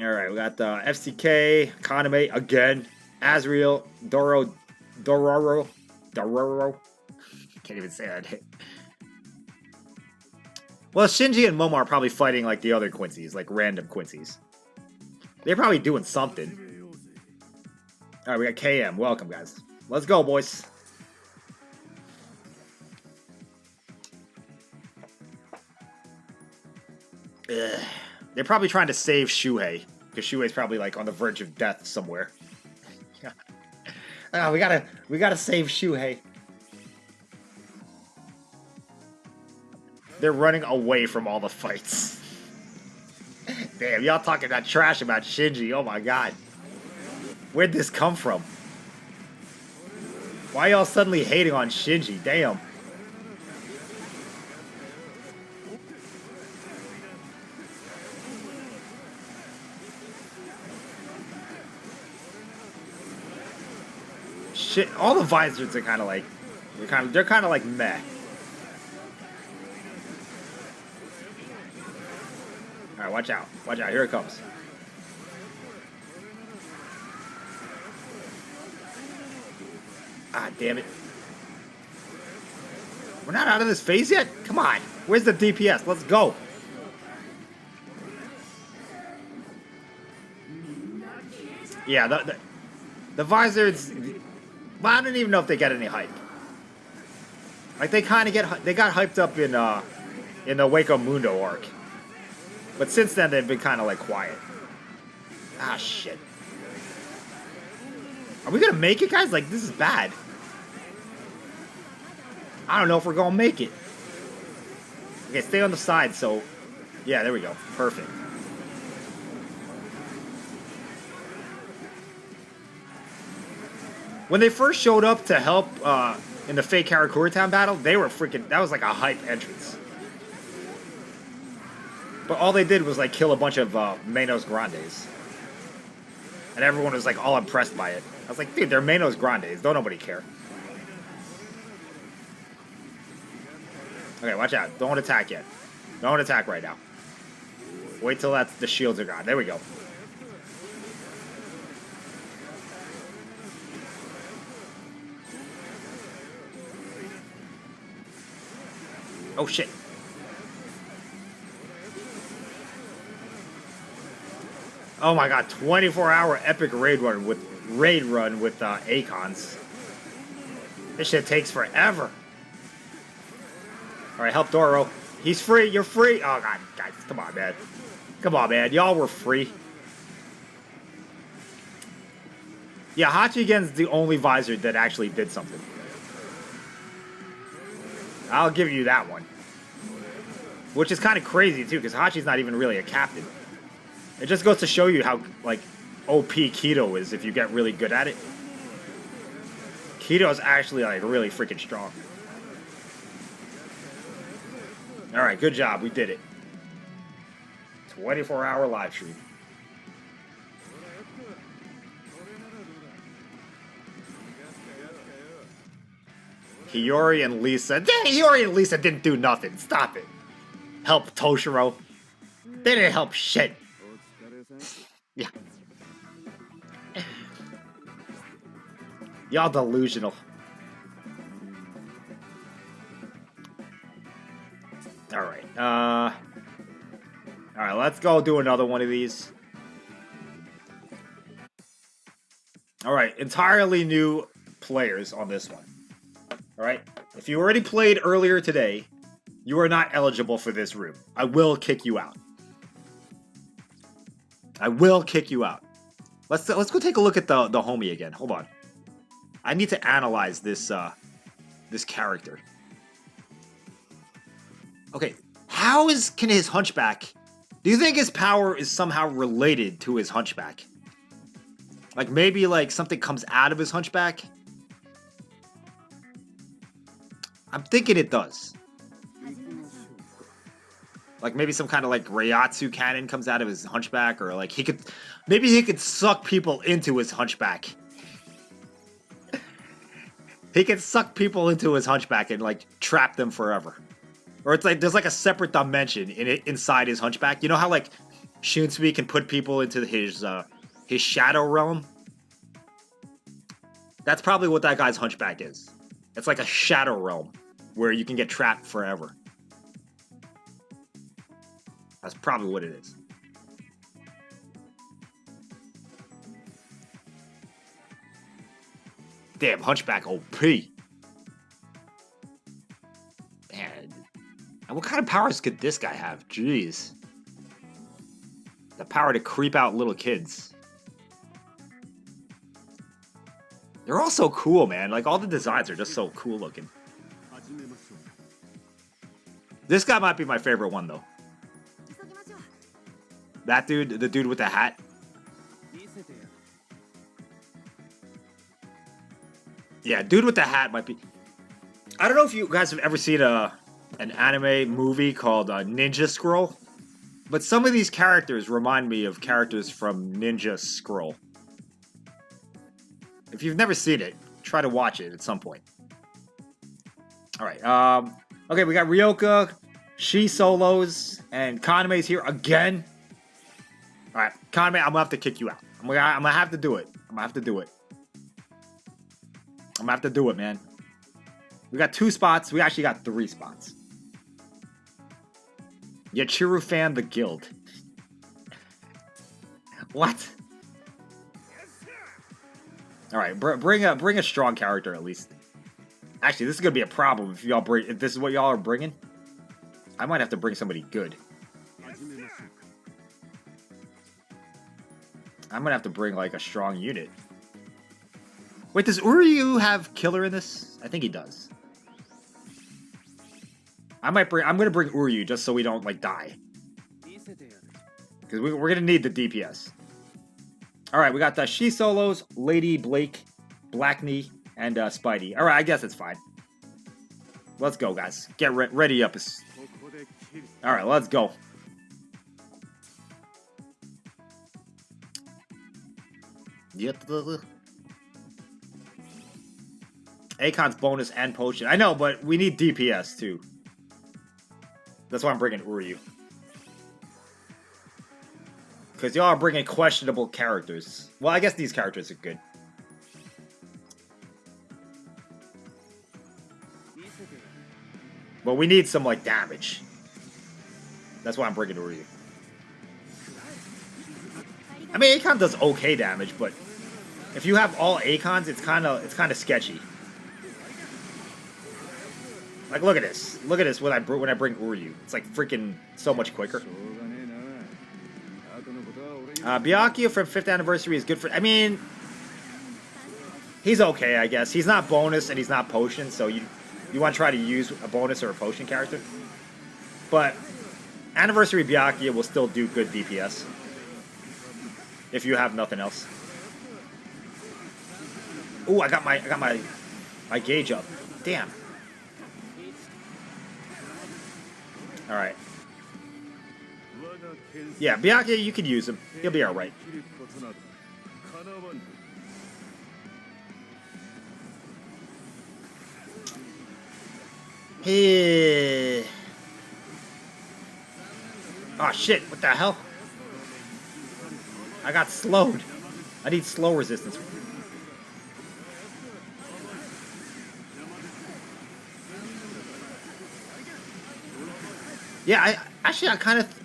All right, we got FCK, Kaname again, Azriel, Dororo. Can't even say that. Well, Shinji and Momo are probably fighting like the other Quincy's, like random Quincy's. They're probably doing something. All right, we got KM. Welcome, guys. Let's go, boys. Ugh. They're probably trying to save Shuhei, because Shuhei's probably like on the verge of death somewhere. We gotta save Shuhei. They're running away from all the fights. Damn, y'all talking that trash about Shinji. Oh my god. Where'd this come from? Why y'all suddenly hating on Shinji? Damn. Shit, all the visors are kind of like, they're kind of like meh. All right, watch out, here it comes. Ah, damn it. We're not out of this phase yet? Come on, where's the DPS? Let's go. Yeah, the visors. Well, I don't even know if they get any hype. Like they kind of they got hyped up in the Waco Mundo arc, but since then they've been kind of like quiet. Ah shit. Are we gonna make it, guys? Like this is bad. I don't know if we're gonna make it. Okay, stay on the side. So, yeah, there we go. Perfect. When they first showed up to help in the fake Karakura Town battle, they were freaking. That was like a hype entrance. But all they did was like kill a bunch of Menos Grandes, and everyone was like all impressed by it. I was like, dude, they're Menos Grandes. Don't nobody care. Okay, watch out. Don't attack yet. Don't attack right now. Wait till the shields are gone. There we go. Oh shit. Oh my god, 24-hour epic raid run with Acons. This shit takes forever. Alright, help Doro. He's free, you're free. Oh god, guys, come on, man. Come on, man. Y'all were free. Yeah, Hachigen's the only visor that actually did something. I'll give you that one. Which is kind of crazy, too, because Hachi's not even really a captain. It just goes to show you how, like, OP Kido is if you get really good at it. Kido is actually, like, really freaking strong. Alright, good job. We did it. 24-hour live stream. Hiyori and Lisa. Hiyori and Lisa didn't do nothing. Stop it. Help Toshiro. They didn't help shit. Yeah. Y'all delusional. Alright, alright, let's go do another one of these. Alright, entirely new players on this one. Alright, if you already played earlier today, you are not eligible for this room. I will kick you out. I will kick you out. Let's go take a look at the homie again. Hold on. I need to analyze this this character. Okay, can his hunchback? Do you think his power is somehow related to his hunchback? Like maybe like something comes out of his hunchback? I'm thinking it does. Like maybe some kind of like Reiatsu cannon comes out of his hunchback, or like maybe he could suck people into his hunchback. He can suck people into his hunchback and like trap them forever. Or it's like there's like a separate dimension inside his hunchback. You know how like Shunsui can put people into his shadow realm? That's probably what that guy's hunchback is. It's like a shadow realm where you can get trapped forever. That's probably what it is. Damn, hunchback OP. Man. And what kind of powers could this guy have? Jeez. The power to creep out little kids. They're all so cool, man. Like, all the designs are just so cool looking. This guy might be my favorite one, though. That dude, the dude with the hat. Yeah, dude with the hat might be... I don't know if you guys have ever seen an anime movie called Ninja Scroll, but some of these characters remind me of characters from Ninja Scroll. If you've never seen it, try to watch it at some point. Alright, okay, we got Ryoka, She solos, and Kaname's here again. Alright, Kaname, I'm gonna have to kick you out. I'm gonna have to do it. I'm gonna have to do it. I'm gonna have to do it, man. We got 2 spots. We actually got 3 spots. Yachiru fan the guild. What? Alright, bring a strong character at least. Actually, this is gonna be a problem if this is what y'all are bringing. I might have to bring somebody good. I'm gonna have to bring like a strong unit. Wait, does Uryu have killer in this? I think he does. I'm gonna bring Uryu just so we don't like die. Because we're gonna need the DPS. Alright, we got the She solos, Lady Blake, Black Knee, and Spidey. Alright, I guess it's fine. Let's go, guys. Get ready up. Alright, let's go. Acon's bonus and potion. I know, but we need DPS too. That's why I'm bringing Uryu. Because y'all are bringing questionable characters. Well, I guess these characters are good. But we need some, like, damage. That's why I'm bringing Uryu. I mean, Acon does okay damage, but if you have all Acons, it's kind of sketchy. Like, look at this. Look at this when I bring Uryu. It's like freaking so much quicker. Byakuya from 5th anniversary is good for... I mean, he's okay, I guess. He's not bonus and he's not potion, so you want to try to use a bonus or a potion character. But anniversary Byakuya will still do good DPS if you have nothing else. Ooh, I got my gauge up. Damn. All right. Yeah, Byakuya, you can use him. He'll be all right. Hey. Oh shit! What the hell? I got slowed. I need slow resistance. Yeah, I kind of...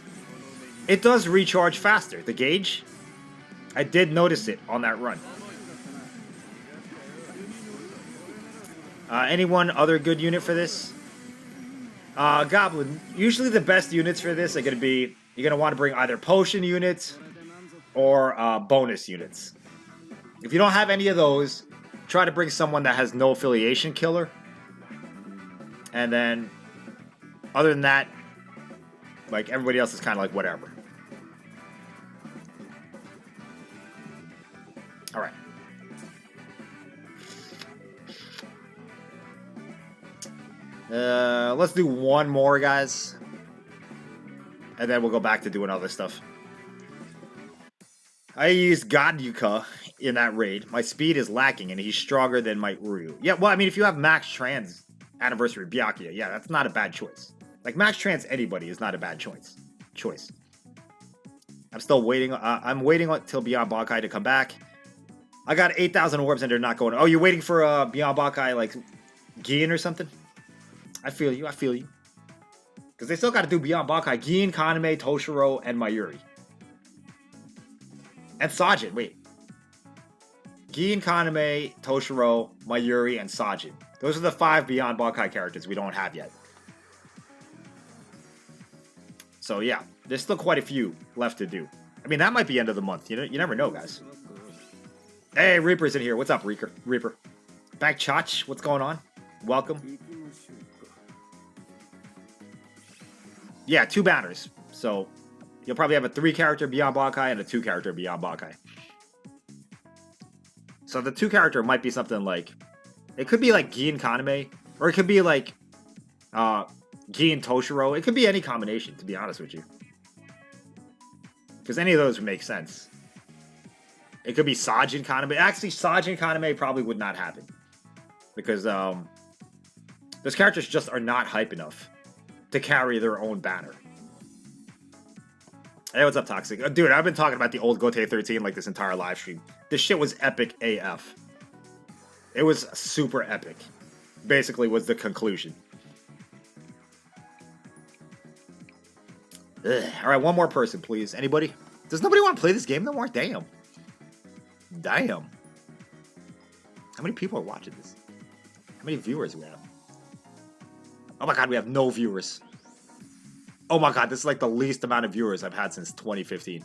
It does recharge faster. The gauge, I did notice it on that run. Anyone other good unit for this? Goblin. Usually the best units for this are going to be... You're going to want to bring either potion units or bonus units. If you don't have any of those, try to bring someone that has no affiliation killer. And then, other than that, like, everybody else is kind of like whatever. Alright. Let's do one more, guys. And then we'll go back to doing other stuff. I used Godyuka in that raid. My speed is lacking, and he's stronger than my Uryu. Yeah, well, I mean, if you have Max Trans Anniversary Byakuya, yeah, that's not a bad choice. Like, Max Trans anybody is not a bad choice. I'm still waiting. I'm waiting until Beyond Bankai to come back. I got 8,000 orbs, and they're not going. Oh, you're waiting for Beyond Bankai, like, Gin or something? I feel you. Because they still got to do Beyond Bankai. Gin, Kaname, Toshiro, and Mayuri. And Sajin, wait. Gin, Kaname, Toshiro, Mayuri, and Sajin. Those are the 5 Beyond Bankai characters we don't have yet. So yeah, there's still quite a few left to do. I mean, that might be end of the month. You never know, guys. Hey, Reaper's in here. What's up, Reaper? Back Chach, what's going on? Welcome. Yeah, 2 banners. So you'll probably have a 3-character Beyond Bankai and a 2-character Beyond Bankai. So the 2-character might be something like... It could be like Gin Kaname. Or it could be like... Gin Toshiro. It could be any combination, to be honest with you. Because any of those would make sense. It could be Sajin Kaname. Actually, Sajin Kaname probably would not happen. Because those characters just are not hype enough to carry their own banner. Hey, what's up, Toxic? Dude, I've been talking about the old Goat 13 like this entire live stream. This shit was epic AF. It was super epic. Basically was the conclusion. Alright, one more person, please. Anybody? Does nobody want to play this game no more? Damn. How many people are watching this? How many viewers do we have? Oh my god, we have no viewers. Oh my god, this is like the least amount of viewers I've had since 2015.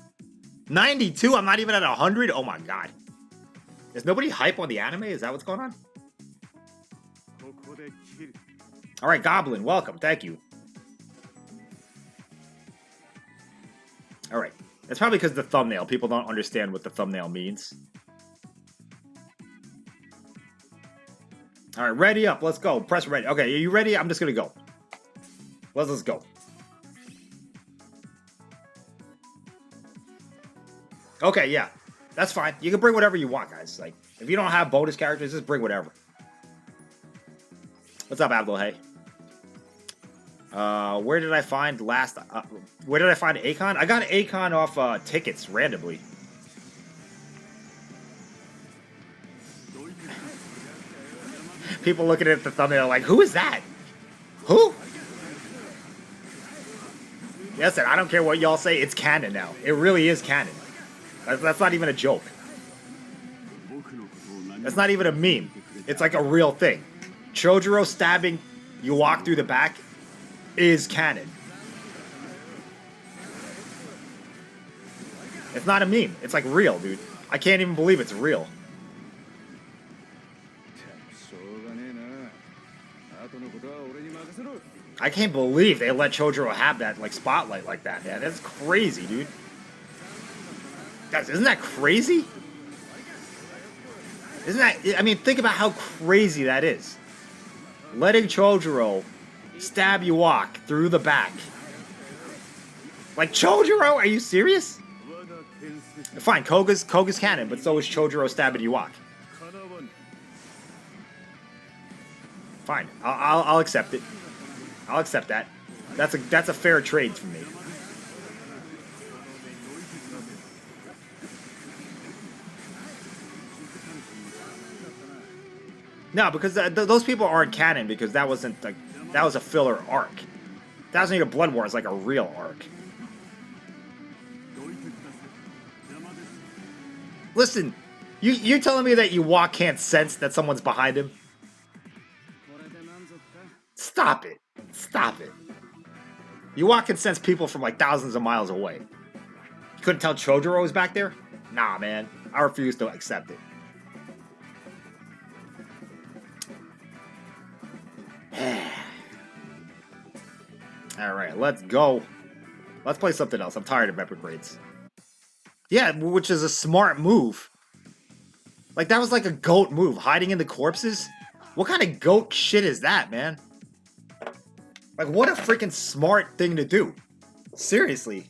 92? I'm not even at 100? Oh my god. Is nobody hype on the anime? Is that what's going on? Alright, Goblin, welcome. Thank you. Alright. It's probably because the thumbnail. People don't understand what the thumbnail means. Alright, ready up. Let's go. Press ready. Okay, are you ready? I'm just gonna go. Let's go. Okay, yeah. That's fine. You can bring whatever you want, guys. Like, if you don't have bonus characters, just bring whatever. What's up, Abdul? Hey. Where did I find last... where did I find Acon? I got Acon off tickets randomly. People looking at the thumbnail like, who is that? Who? Yes, I don't care what y'all say. It's canon now. It really is canon. That's not even a joke. That's not even a meme. It's like a real thing. Chojiro stabbing Yhwach through the back is canon. It's not a meme. It's like real, dude. I can't even believe it's real. I can't believe they let Chojiro have that like spotlight like that, man. That's crazy, dude. Guys, isn't that crazy? Isn't that... I mean, think about how crazy that is. Letting Chojiro stab Yhwach through the back. Like, Chojiro? Are you serious? Fine, Koga's canon, but so is Chojiro stabbing Yhwach. Fine, I'll accept it. I'll accept that. That's a fair trade for me. No, because those people aren't canon because that wasn't like that was a filler arc. 1,000 Year Blood War is like a real arc. Listen, you're telling me that Yhwach can't sense that someone's behind him? Stop it. Stop it. Yhwach can sense people from like thousands of miles away. You couldn't tell Chojiro was back there? Nah, man. I refuse to accept it. Alright, let's go. Let's play something else. I'm tired of epic raids. Yeah, which is a smart move. Like, that was like a goat move. Hiding in the corpses? What kind of goat shit is that, man? Like, what a freaking smart thing to do. Seriously.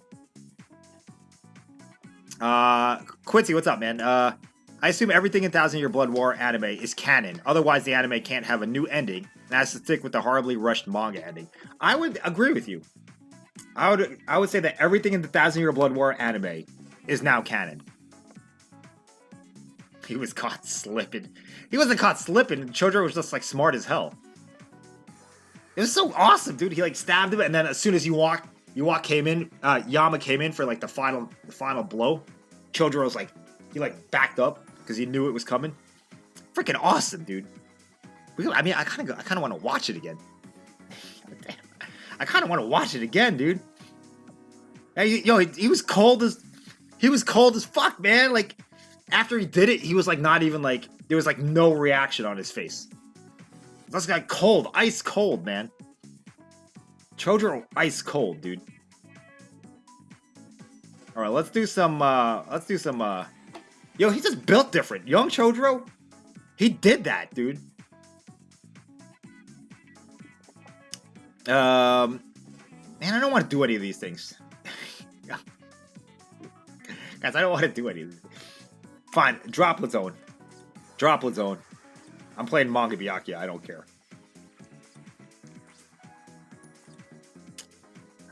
Quincy, what's up, man? I assume everything in 1,000 Year Blood War anime is canon. Otherwise, the anime can't have a new ending and has to stick with the horribly rushed manga ending. I would agree with you. I would say that everything in the 1,000 Year Blood War anime is now canon. He was caught slipping. He wasn't caught slipping. Chojiro was just like smart as hell. It was so awesome, dude. He like stabbed him, and then as soon as Yhwach came in, Yama came in for like the final blow. Chojiro's like he like backed up because he knew it was coming. Freaking awesome, dude. I mean, I kind of want to watch it again. I kind of want to watch it again, dude. Yo, he was cold as fuck, man. Like after he did it, he was like not even like there was like no reaction on his face. This guy cold, ice cold, man. Chojiro ice cold, dude. All right, let's do some. Yo, he just built different. Young Chojiro, he did that, dude. Man, I don't want to do any of these things. Guys, I don't want to do any of these. Fine, droplet zone. Droplet zone. I'm playing manga Byakuya, I don't care.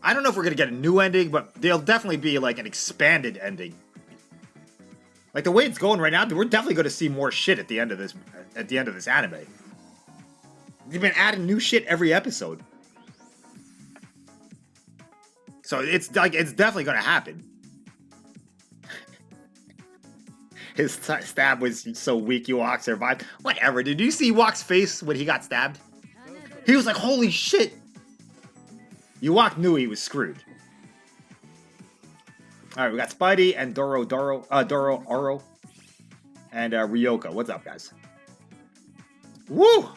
I don't know if we're gonna get a new ending, but there'll definitely be like an expanded ending. Like the way it's going right now, we're definitely gonna see more shit at the end of this anime. They've been adding new shit every episode. So it's definitely gonna happen. His stab was so weak, Yhwach survived. Whatever, did you see Yhwach's face when he got stabbed? He was like, holy shit! Yhwach knew he was screwed. Alright, we got Spidey and Doro, Oro. And Ryoka. What's up, guys? Woo!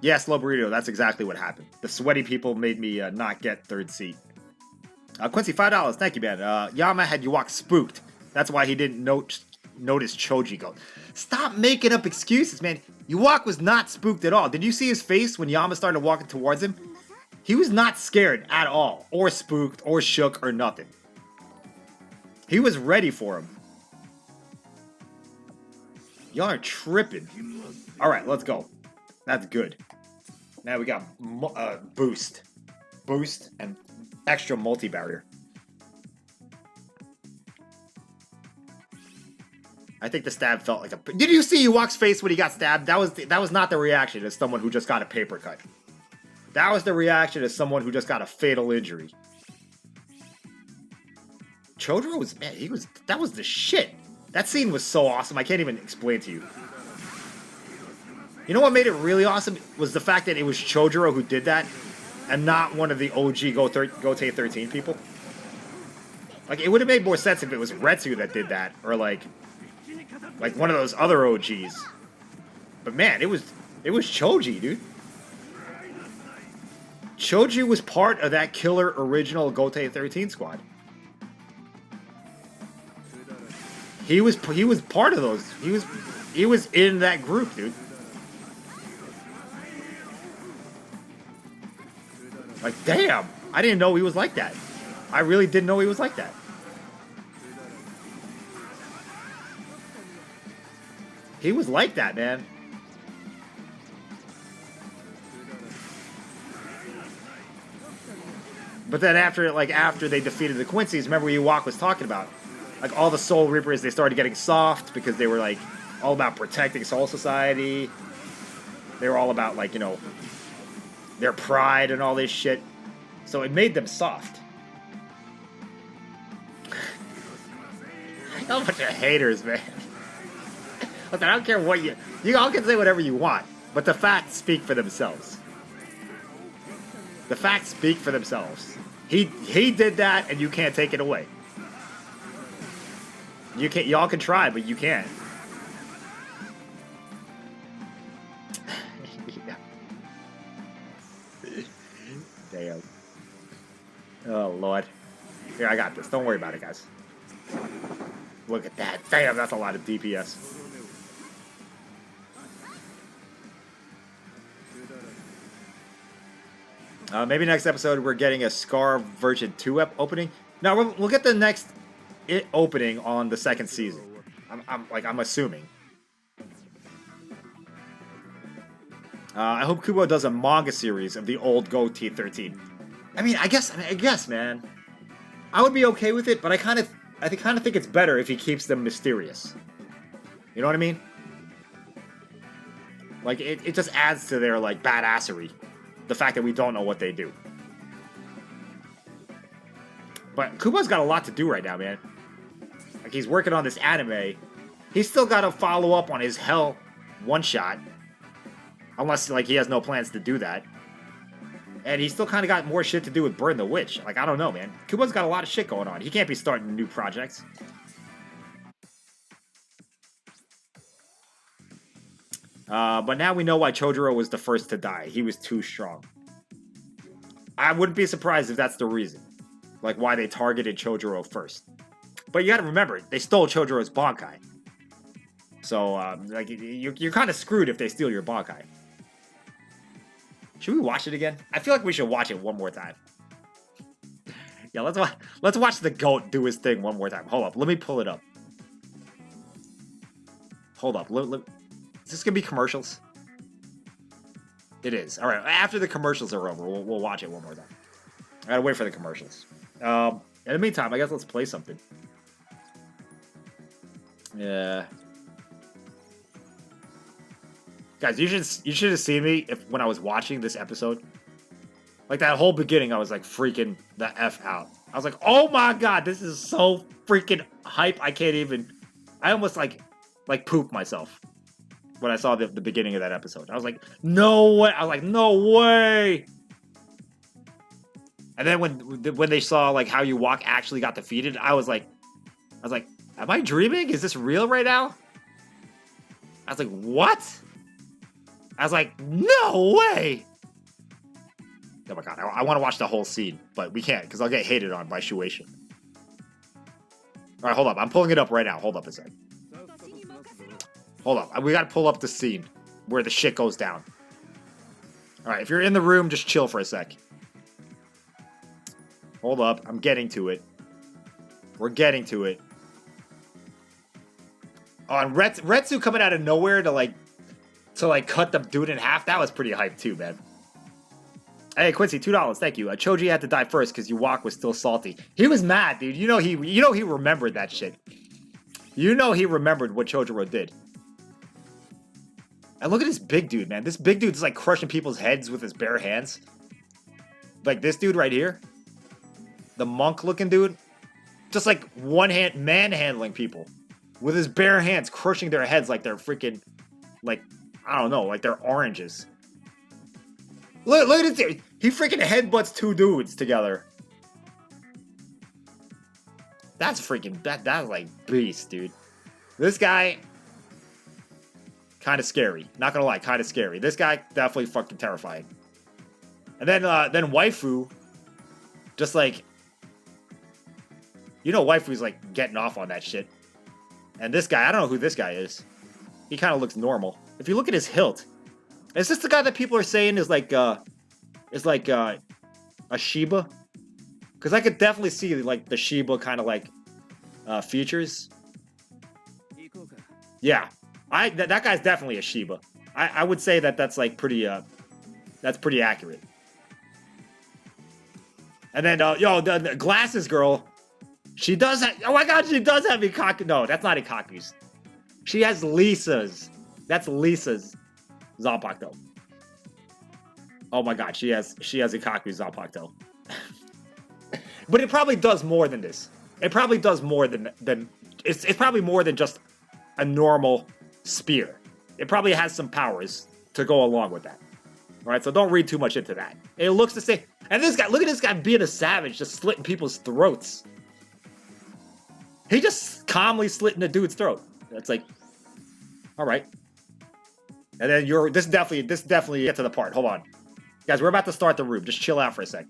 Yeah, Slow Burrito, that's exactly what happened. The sweaty people made me not get third seat. Quincy, $5. Thank you, man. Yama had Yhwach spooked. That's why he didn't notice Choji Goat. Stop making up excuses, man. Yhwach was not spooked at all. Did you see his face when Yama started walking towards him? He was not scared at all, or spooked, or shook, or nothing. He was ready for him. Y'all are tripping. Alright, let's go. That's good. Now we got boost. Boost and extra multi-barrier. I think the stab felt like a... Did you see Yhwach's face when he got stabbed? That was not the reaction as someone who just got a paper cut. That was the reaction as someone who just got a fatal injury. Chojiro was... Man, that was the shit. That scene was so awesome. I can't even explain to you. You know what made it really awesome? Was the fact that it was Chojiro who did that and not one of the OG Gote 13 people. Like, it would have made more sense if it was Retsu that did that. Or, like one of those other OGs. But, man, it was Choji, dude. Choji was part of that killer original Gote 13 squad. He was part of those. He was in that group, dude. Like, damn, I didn't know he was like that. I really didn't know he was like that. He was like that, man. But then after they defeated the Quincy's, remember what Yhwach was talking about? Like, all the Soul Reapers, they started getting soft because they were, like, all about protecting Soul Society. They were all about, like, you know, their pride and all this shit. So it made them soft. I know a bunch of haters, man. Listen, I don't care what you all can say whatever you want, but the facts speak for themselves. The facts speak for themselves. He did that, and you can't take it away. You can't. Y'all can try, but you can't. Damn. Oh Lord. Here, I got this. Don't worry about it, guys. Look at that. Damn, that's a lot of DPS. Maybe next episode we're getting a Scar version 2 opening. No, we'll get the next opening on the second season. I'm assuming. I hope Kubo does a manga series of the old Goat 13. I mean, I guess, man. I would be okay with it, but I kind of think it's better if he keeps them mysterious. You know what I mean? Like, it just adds to their, like, badassery. The fact that we don't know what they do. But Kubo's got a lot to do right now, man. Like, he's working on this anime. He's still got to follow up on his Hell one-shot. Unless, like, he has no plans to do that. And he's still kind of got more shit to do with Burn the Witch. Like, I don't know, man. Kubo's got a lot of shit going on. He can't be starting new projects. But now we know why Chojiro was the first to die. He was too strong. I wouldn't be surprised if that's the reason. Like, why they targeted Chojiro first. But you gotta remember, they stole Chojiro's Bankai. So, like, you're kind of screwed if they steal your Bankai. Should we watch it again? I feel like we should watch it one more time. Yeah, let's watch the GOAT do his thing one more time. Hold up, let me pull it up. Hold up, is this gonna be commercials? It is. All right. After the commercials are over, we'll watch it one more time. I gotta wait for the commercials. In the meantime, I guess let's play something. Yeah. Guys, you should have seen me when I was watching this episode. Like that whole beginning, I was like freaking the F out. I was like, oh my god, this is so freaking hype. I can't even. I almost like pooped myself when I saw the beginning of that episode. I was like, no way. I was like, no way. And then when they saw like how Yhwach actually got defeated, I was like, am I dreaming? Is this real right now? I was like, what? I was like, no way. Oh my god, I want to watch the whole scene, but we can't because I'll get hated on by Shueisha. All right, hold up. I'm pulling it up right now. Hold up a sec. Hold up. We got to pull up the scene where the shit goes down. All right, if you're in the room, just chill for a sec. Hold up. I'm getting to it. We're getting to it. Oh, and Retsu coming out of nowhere to cut the dude in half. That was pretty hype too, man. Hey, Quincy, $2. Thank you. Choji had to die first because Yhwach was still salty. He was mad, dude. You know he remembered that shit. You know he remembered what Chojiro did. And look at this big dude, man. This big dude's like crushing people's heads with his bare hands. Like this dude right here. The monk-looking dude. Just like one-hand manhandling people. With his bare hands, crushing their heads like they're freaking, like, I don't know, like they're oranges. Look at this. He freaking headbutts two dudes together. That's freaking, that's like beast, dude. This guy, kind of scary. Not gonna lie, kind of scary. This guy, definitely fucking terrifying. And then Waifu, just like, you know Waifu's like getting off on that shit. And this guy, I don't know who this guy is. He kind of looks normal. If you look at his hilt, is this the guy that people are saying is like a Shiba? Because I could definitely see like the Shiba kind of like features. Yeah, that guy's definitely a Shiba. I would say that's like pretty that's pretty accurate. And then the glasses girl, she does have, oh my god, she does have Ikaku. No, that's not Ikaku's. She has Lisa's. That's Lisa's Zanpakuto. Oh my god, she has Ikaku's Zanpakuto. But it probably does more than this. It probably does more than it's probably more than just a normal spear. It probably has some powers to go along with that. Alright, so don't read too much into that. It looks the same. And this guy, look at this guy being a savage, just slitting people's throats. He just calmly slitting a dude's throat. That's like, alright. And then this definitely get to the part. Hold on. Guys, we're about to start the room. Just chill out for a sec.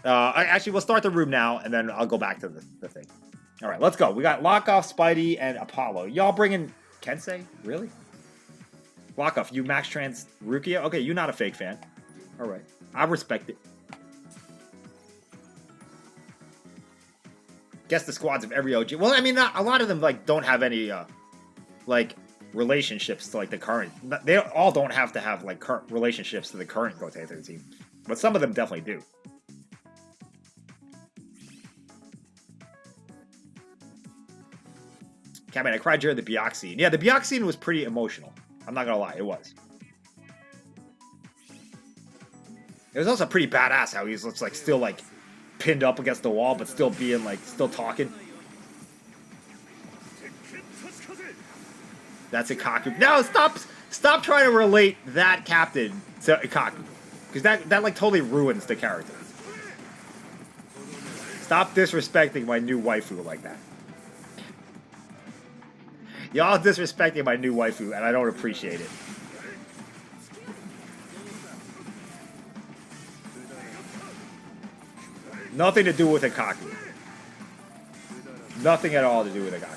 Actually, we'll start the room now, and then I'll go back to the thing. Alright, let's go. We got Lockoff, Spidey, and Apollo. Y'all bringing Kensei? Really? Lockoff, you Max Trans Rukia? Okay, you're not a fake fan. Alright. I respect it. Guess the squads of every OG. Well, I mean, a lot of them, like, don't have any, like, relationships to, like, the current. They all don't have to have, like, current relationships to the current GOAT 13. But some of them definitely do. Catman, I cried during the Byakuya scene. Yeah, the Byakuya scene was pretty emotional. I'm not gonna lie, it was. It was also pretty badass how he's like still like pinned up against the wall, but still being like still talking. That's Ikaku. No, stop trying to relate that captain to Ikaku, because that like totally ruins the character. Stop disrespecting my new waifu like that. Y'all disrespecting my new waifu, and I don't appreciate it. Nothing to do with Ikaku. Nothing at all to do with Acon.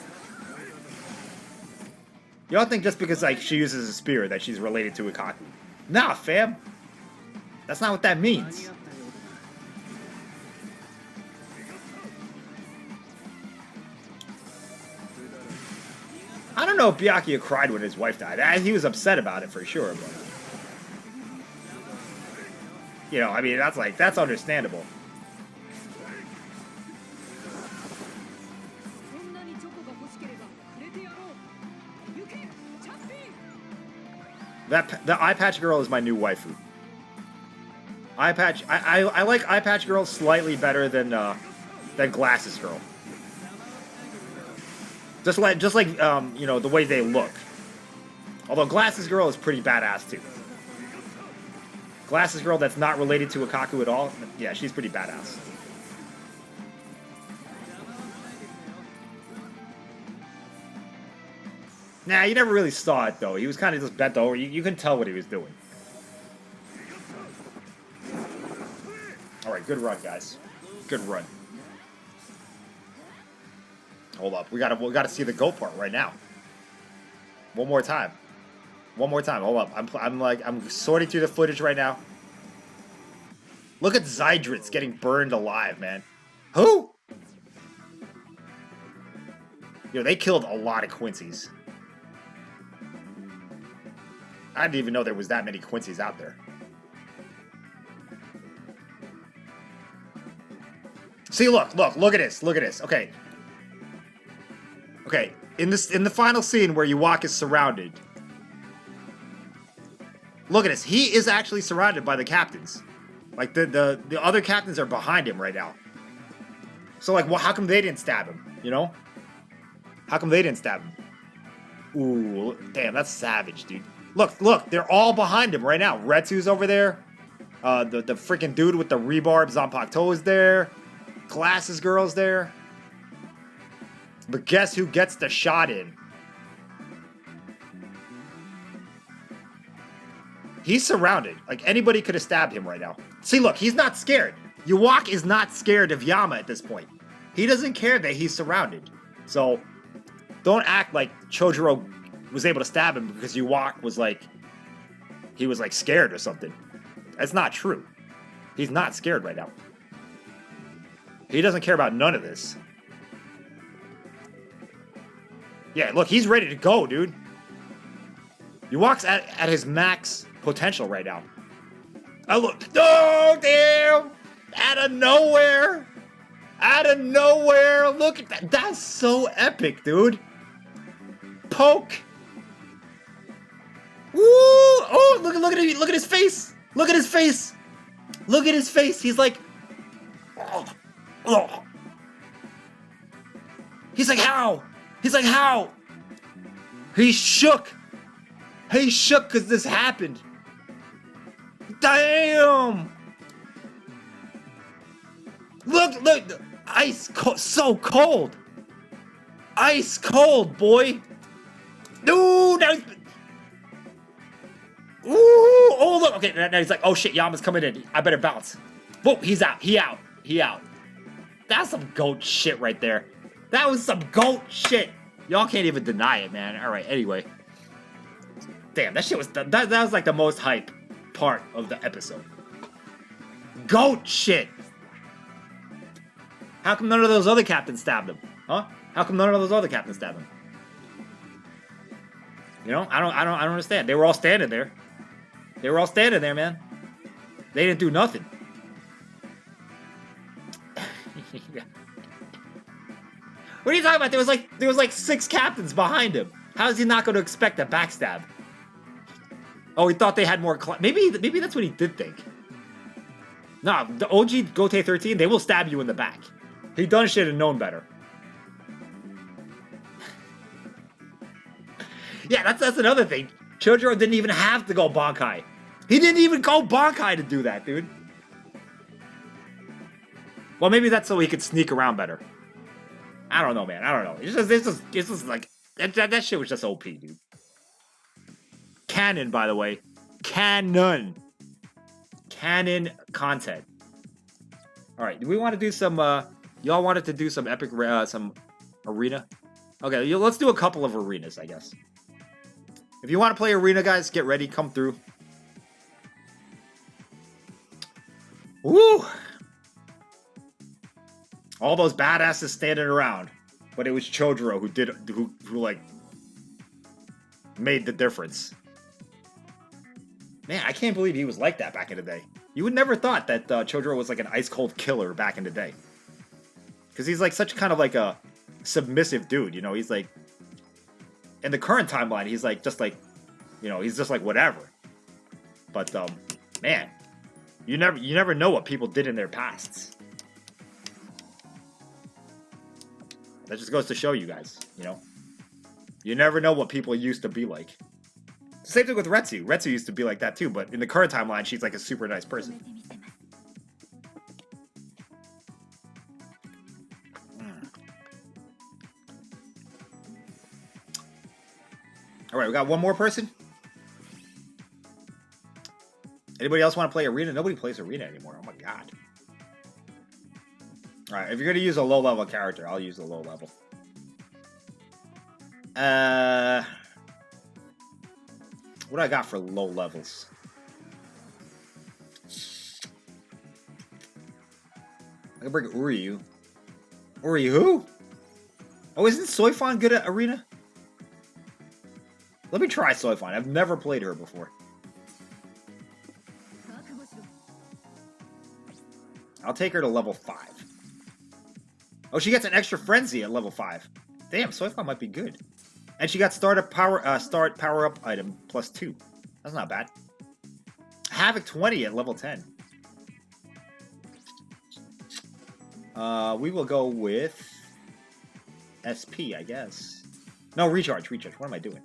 Y'all think just because like she uses a spear that she's related to Ikaku? Nah, fam. That's not what that means. I don't know if Byakuya cried when his wife died. He was upset about it for sure, but you know, I mean, that's understandable. The eye patch girl is my new waifu. Eye patch, I like eye patch girl slightly better than glasses girl. Just like you know, the way they look. Although glasses girl is pretty badass too. Glasses girl that's not related to Ikaku at all, yeah, she's pretty badass. Nah, you never really saw it though. He was kind of just bent over. You can tell what he was doing. All right, good run, guys. Good run. Hold up, we gotta see the GOAT part right now. One more time. One more time. Hold up. I'm sorting through the footage right now. Look at Zydritz getting burned alive, man. Who? Yo, they killed a lot of Quincy's. I didn't even know there was that many Quincy's out there. See, look at this. Look at this. Okay. Okay, in the final scene where Yhwach is surrounded. Look at this. He is actually surrounded by the captains. Like the other captains are behind him right now. So like, well, how come they didn't stab him? You know? How come they didn't stab him? Ooh, damn, that's savage, dude. Look, they're all behind him right now. Retsu's over there. The freaking dude with the rebarb Zanpakuto is there. Glasses girl's there. But guess who gets the shot in? He's surrounded. Like, anybody could have stabbed him right now. See, look, he's not scared. Yhwach is not scared of Yama at this point. He doesn't care that he's surrounded. So, don't act like Chojiro was able to stab him because Yhwach was like, he was like scared or something. That's not true. He's not scared right now. He doesn't care about none of this. Yeah, look, he's ready to go, dude. Yhwach's at his max potential right now. Oh, look. Oh, damn! Out of nowhere! Out of nowhere! Look at that. That's so epic, dude. poke. Woo! Oh, look at him. Look at his face. Look at his face. Look at his face. He's like, oh. He's like, how? He's like, how? He's shook. He's shook because this happened. Damn. Look. Ice cold. So cold. Ice cold, boy. Dude, now he's... Ooh, oh, look. Okay, now he's like, oh, shit, Yama's coming in. I better bounce. Whoa, he's out. He out. That's some goat shit right there. That was some goat shit. Y'all can't even deny it, man. All right, anyway. Damn, that shit was... That was like the most hype part of the episode. Goat shit. How come none of those other captains stabbed him? Huh? How come none of those other captains stabbed him? You know, I don't understand. They were all standing there. They were all standing there, man. They didn't do nothing. What are you talking about? There was like 6 captains behind him. How is he not going to expect a backstab? Oh, he thought they had more. Maybe that's what he did think. Nah, the OG Goat 13, they will stab you in the back. He done shit and known better. Yeah, that's another thing. CHOJIRO didn't even have to go Bankai. He didn't even go Bankai to do that, dude. Well, maybe that's so he could sneak around better. I don't know, man. I don't know. It's just like that shit was just OP, dude. Canon, by the way. Canon content. All right, do we want to do some? Y'all wanted to do some epic, some arena. Okay, let's do a couple of arenas, I guess. If you want to play arena, guys, get ready. Come through. Woo! All those badasses standing around, but it was CHOJIRO who like made the difference. Man, I can't believe he was like that back in the day. You would never thought that CHOJIRO was like an ice cold killer back in the day, because he's like such kind of like a submissive dude. You know, he's like in the current timeline, he's like just like, you know, he's just like whatever. But man, you never know what people did in their pasts. That just goes to show you guys, you know, you never know what people used to be like. Same thing with Retsu. Retsu used to be like that too, but in the current timeline, she's like a super nice person. All right, we got one more person. Anybody else want to play arena? Nobody plays arena anymore. Oh my god. All right, if you're gonna use a low-level character, I'll use a low level. What do I got for low levels? I can bring Uryu. Uryu who? Oh, isn't Soifon good at arena? Let me try Soifon. I've never played her before. I'll take her to level 5. Oh, she gets an extra frenzy at level 5. Damn, Soifon might be good. And she got start power up item +2. That's not bad. Havoc 20 at level 10. We will go with SP, I guess. No, recharge. What am I doing?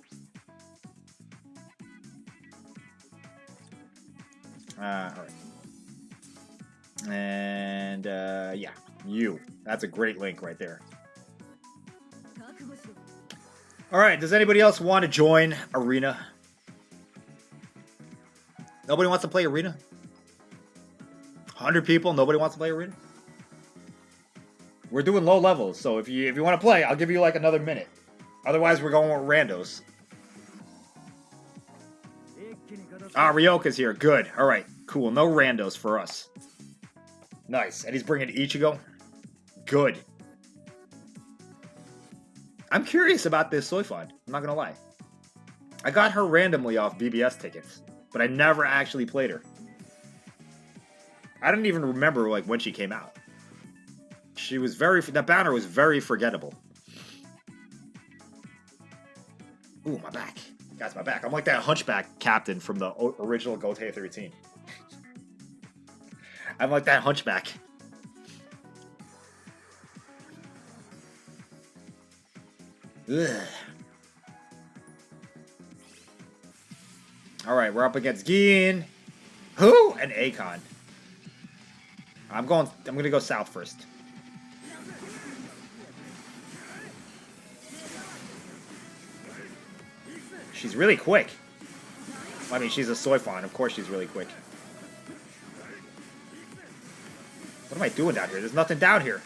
All right. And yeah, you. That's a great link right there. All right. Does anybody else want to join arena? Nobody wants to play arena? 100 people. Nobody wants to play arena. We're doing low levels, so if you want to play, I'll give you like another minute. Otherwise, we're going with randos. Ah, Ryoka's here. Good. All right. Cool. No randos for us. Nice. And he's bringing Ichigo. Good. I'm curious about this Soifon. I'm not going to lie. I got her randomly off BBS tickets, but I never actually played her. I don't even remember like when she came out. She was that banner was very forgettable. Ooh, my back. Guys, my back. I'm like that hunchback captain from the original GOAT 13. I'm like that hunchback. Ugh. Alright, we're up against Gin. Who? And Acon. I'm gonna go south first. She's really quick. I mean, she's a Soifon. Of course she's really quick. What am I doing down here? There's nothing down here.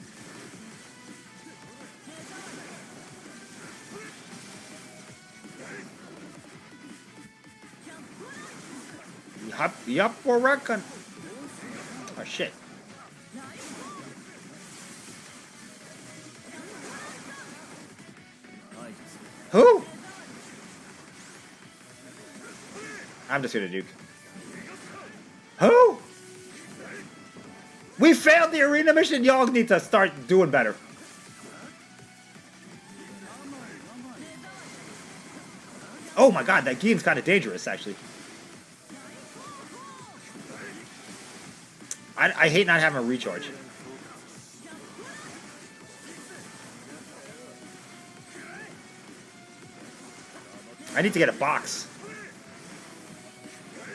Yup, for Recon. Oh, shit. Who? I'm just gonna duke. Who? We failed the arena mission. Y'all need to start doing better. Oh my god, that Gin's kind of dangerous, actually. I hate not having a recharge. I need to get a box.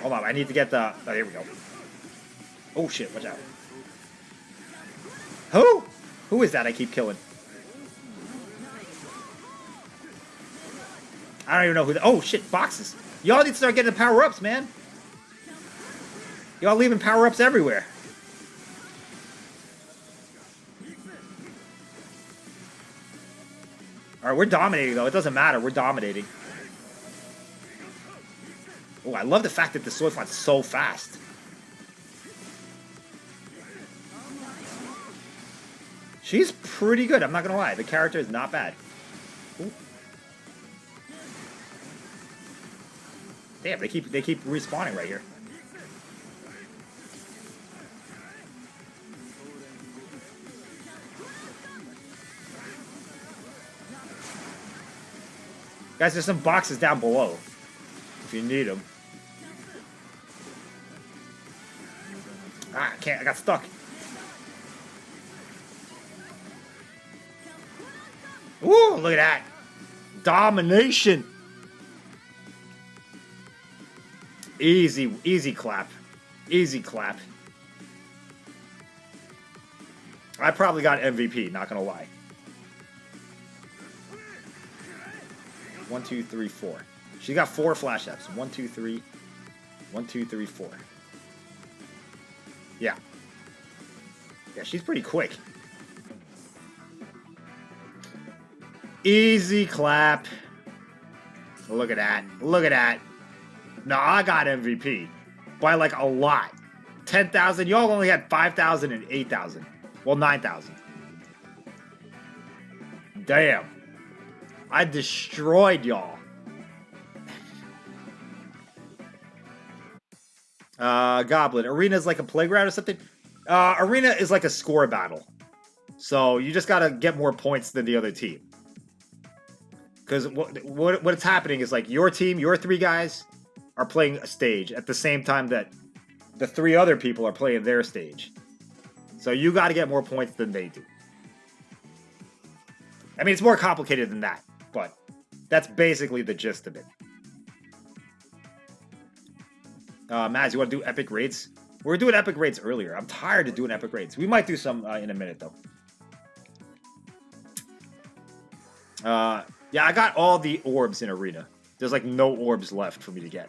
Hold on, I need to get the... Oh, here we go. Oh, shit, watch out. Who? Who is that I keep killing? I don't even know who the... Oh, shit, boxes. Y'all need to start getting the power-ups, man. Y'all leaving power-ups everywhere. Alright, we're dominating, though. It doesn't matter. We're dominating. Oh, I love the fact that the Soifon's so fast. She's pretty good, I'm not gonna lie. The character is not bad. Ooh. Damn, they keep respawning right here. Guys, there's some boxes down below. If you need them. Ah, I can't. I got stuck. Ooh, look at that. Domination. Easy, easy clap. Easy clap. I probably got MVP, not gonna lie. 1, 2, 3, 4. She got 4 flash ups. 1, 2, 3. 1, 2, 3, 4. Yeah. Yeah, she's pretty quick. Easy clap. Look at that. Look at that. No, I got MVP. By like a lot. 10,000. Y'all only had 5,000 and 8,000. Well, 9,000. Damn. I destroyed y'all. Goblin. Arena is like a playground or something? Arena is like a score battle. So you just gotta get more points than the other team. Because what's happening is like your team, your 3 guys are playing a stage at the same time that the 3 other people are playing their stage. So you gotta get more points than they do. I mean, it's more complicated than that, but that's basically the gist of it. Maz, you want to do epic raids? We were doing epic raids earlier. I'm tired of doing epic raids. We might do some in a minute, though. Yeah, I got all the orbs in Arena. There's like no orbs left for me to get.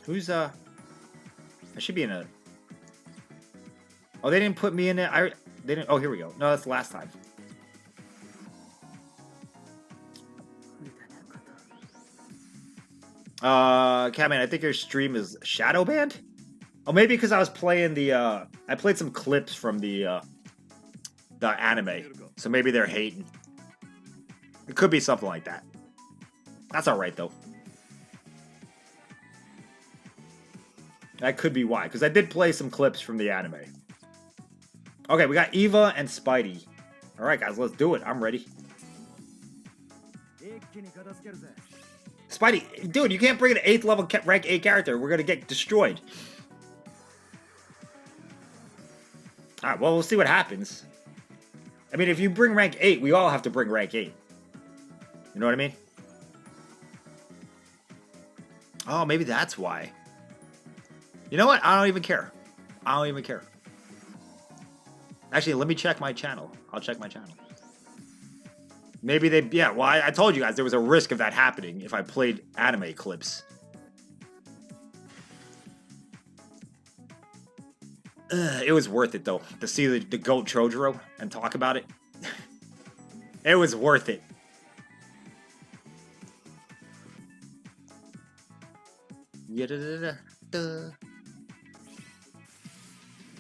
Who's, I should be in a... Oh, they didn't put me in it. They didn't... Oh, here we go. No, that's the last time. Catman, I think your stream is shadow banned? Oh, maybe because I was playing the, I played some clips from the anime. So maybe they're hating. It could be something like that. That's alright, though. That could be why, because I did play some clips from the anime. Okay, we got Eva and Spidey. Alright, guys, let's do it. I'm ready. Spidey, dude, you can't bring an 8th level rank 8 character. We're gonna get destroyed. Alright, well, we'll see what happens. I mean, if you bring rank 8, we all have to bring rank 8. You know what I mean? Oh, maybe that's why. You know what? I don't even care. I don't even care. Actually, let me check my channel. I'll check my channel. Maybe they... Yeah, well, I told you guys there was a risk of that happening if I played anime clips. It was worth it, though, to see the GOAT Chojiro and talk about it. It was worth it.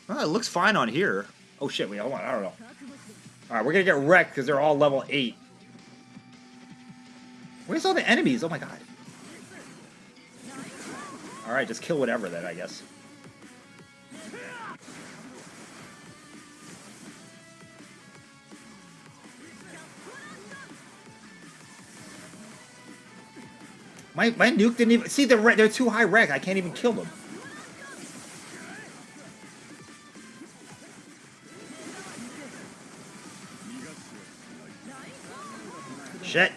Oh, it looks fine on here. Oh shit, wait, hold on, I don't know. Alright, we're gonna get wrecked because they're all level 8. Where's all the enemies? Oh my god. Alright, just kill whatever then, I guess. My nuke didn't even... See, they're too high rank. I can't even kill them. Shit.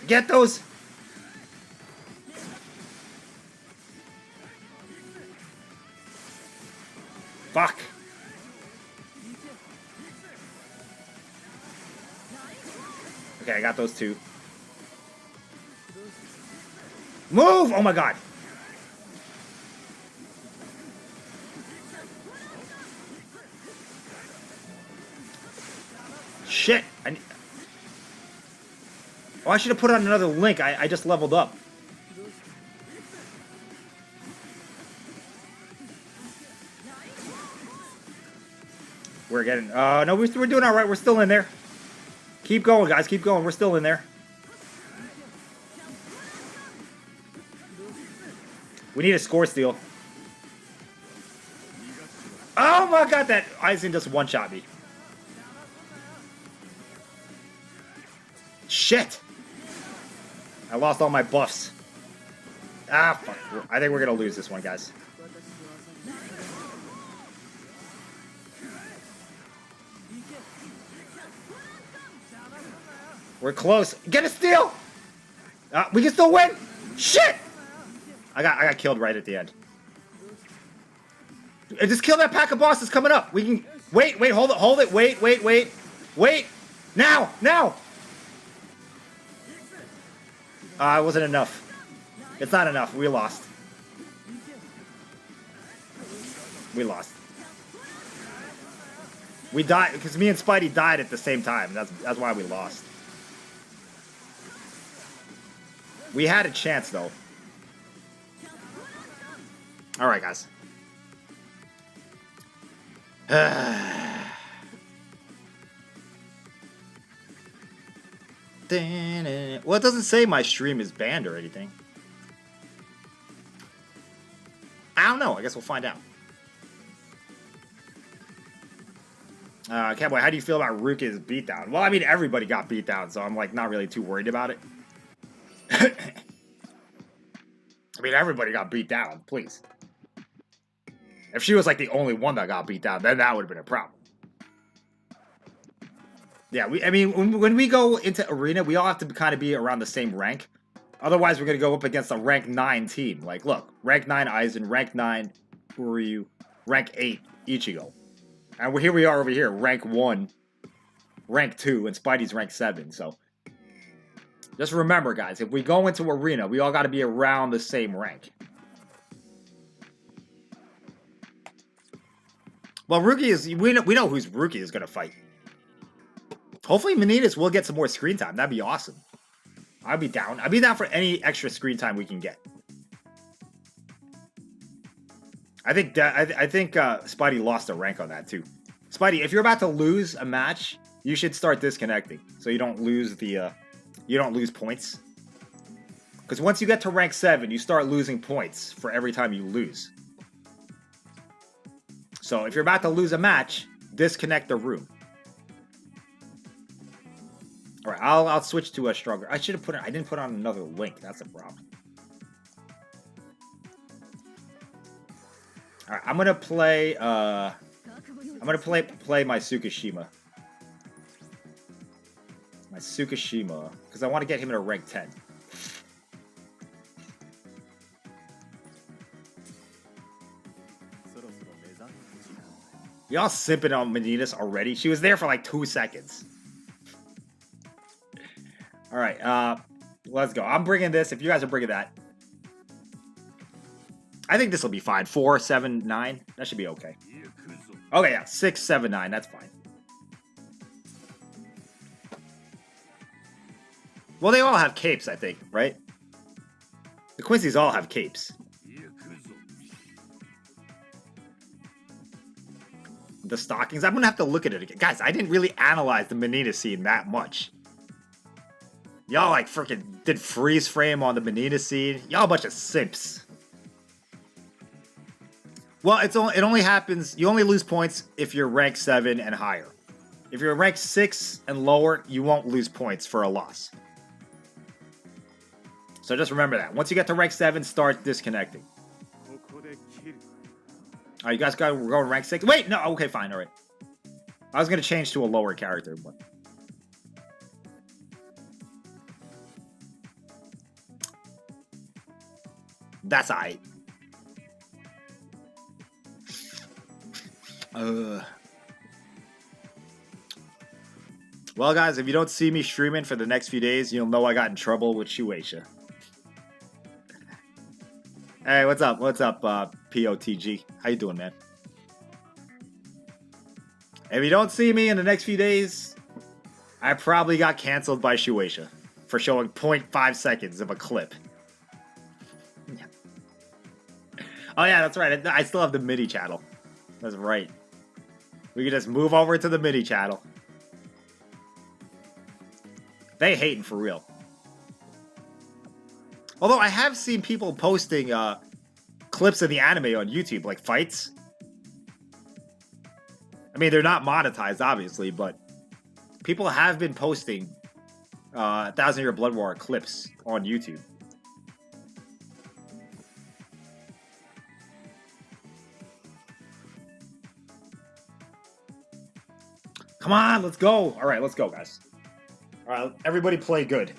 Get those. Fuck. Okay, I got those two. Move! Oh my god. Shit. Oh, I should have put on another link. I just leveled up. We're getting... no, we're doing all right. We're still in there. Keep going, guys. Keep going. We're still in there. We need a score steal. Oh my god, that Aizen just one-shot me. Shit! I lost all my buffs. Ah, fuck. I think we're gonna lose this one, guys. We're close. Get a steal! We can still win! Shit! I got killed right at the end. Just kill that pack of bosses coming up. We can... Wait, hold it. Wait. Now! It wasn't enough. It's not enough. We lost. We died because me and Spidey died at the same time. That's why we lost. We had a chance though. All right, guys. Well, it doesn't say my stream is banned or anything. I don't know. I guess we'll find out. Cowboy, how do you feel about Ruka's beatdown? Well, I mean, everybody got beat down, so I'm like not really too worried about it. I mean, everybody got beat down, please. If she was like the only one that got beat down, then that would have been a problem. Yeah, I mean, when we go into arena, we all have to kind of be around the same rank. Otherwise, we're going to go up against a rank 9 team. Like, look, rank 9 Aizen, rank 9 Uryu, rank 8 Ichigo. And here we are over here, rank 1, rank 2, and Spidey's rank 7. So, just remember, guys, if we go into arena, we all got to be around the same rank. Well, Ruki is... We know who's Ruki is going to fight. Hopefully, Manitas will get some more screen time. That'd be awesome. I'd be down. I'd be down for any extra screen time we can get. I think Spidey lost a rank on that too. Spidey, if you're about to lose a match, you should start disconnecting so you don't lose the points. Because once you get to rank 7, you start losing points for every time you lose. So if you're about to lose a match, disconnect the room. All right, I'll switch to a stronger. I should have put it. I didn't put on another link. That's a problem. All right, I'm gonna play. I'm gonna play my Tsukishima. My Tsukishima, because I want to get him in a rank 10. Y'all simping on Manitas already? She was there for like 2 seconds. All right, let's go. I'm bringing this. If you guys are bringing that, I think this will be fine. 4, 7, 9. That should be okay. Okay, yeah, 6, 7, 9. That's fine. Well, they all have capes, I think, right? The Quincy's all have capes. The stockings. I'm gonna have to look at it again, guys. I didn't really analyze the Manita scene that much. Y'all like freaking did freeze frame on the Manita scene. Y'all a bunch of simps. Well, it only happens. You only lose points if you're rank 7 and higher. If you're rank 6 and lower, you won't lose points for a loss. So just remember that. Once you get to rank 7, start disconnecting. Alright, you guys we're going rank 6. Wait, no, okay, fine, alright. I was gonna change to a lower character, but that's alright. Well, guys, if you don't see me streaming for the next few days, you'll know I got in trouble with Shueisha. Hey, what's up? What's up, POTG? How you doing, man? If you don't see me in the next few days, I probably got canceled by Shueisha for showing 0.5 seconds of a clip. Oh yeah, that's right. I still have the MIDI channel. That's right. We can just move over to the MIDI channel. They hating for real. Although I have seen people posting clips of the anime on YouTube, like fights. I mean, they're not monetized, obviously, but people have been posting 1,000 Year Blood War clips on YouTube. Come on, let's go. All right, let's go, guys. All right, everybody play good.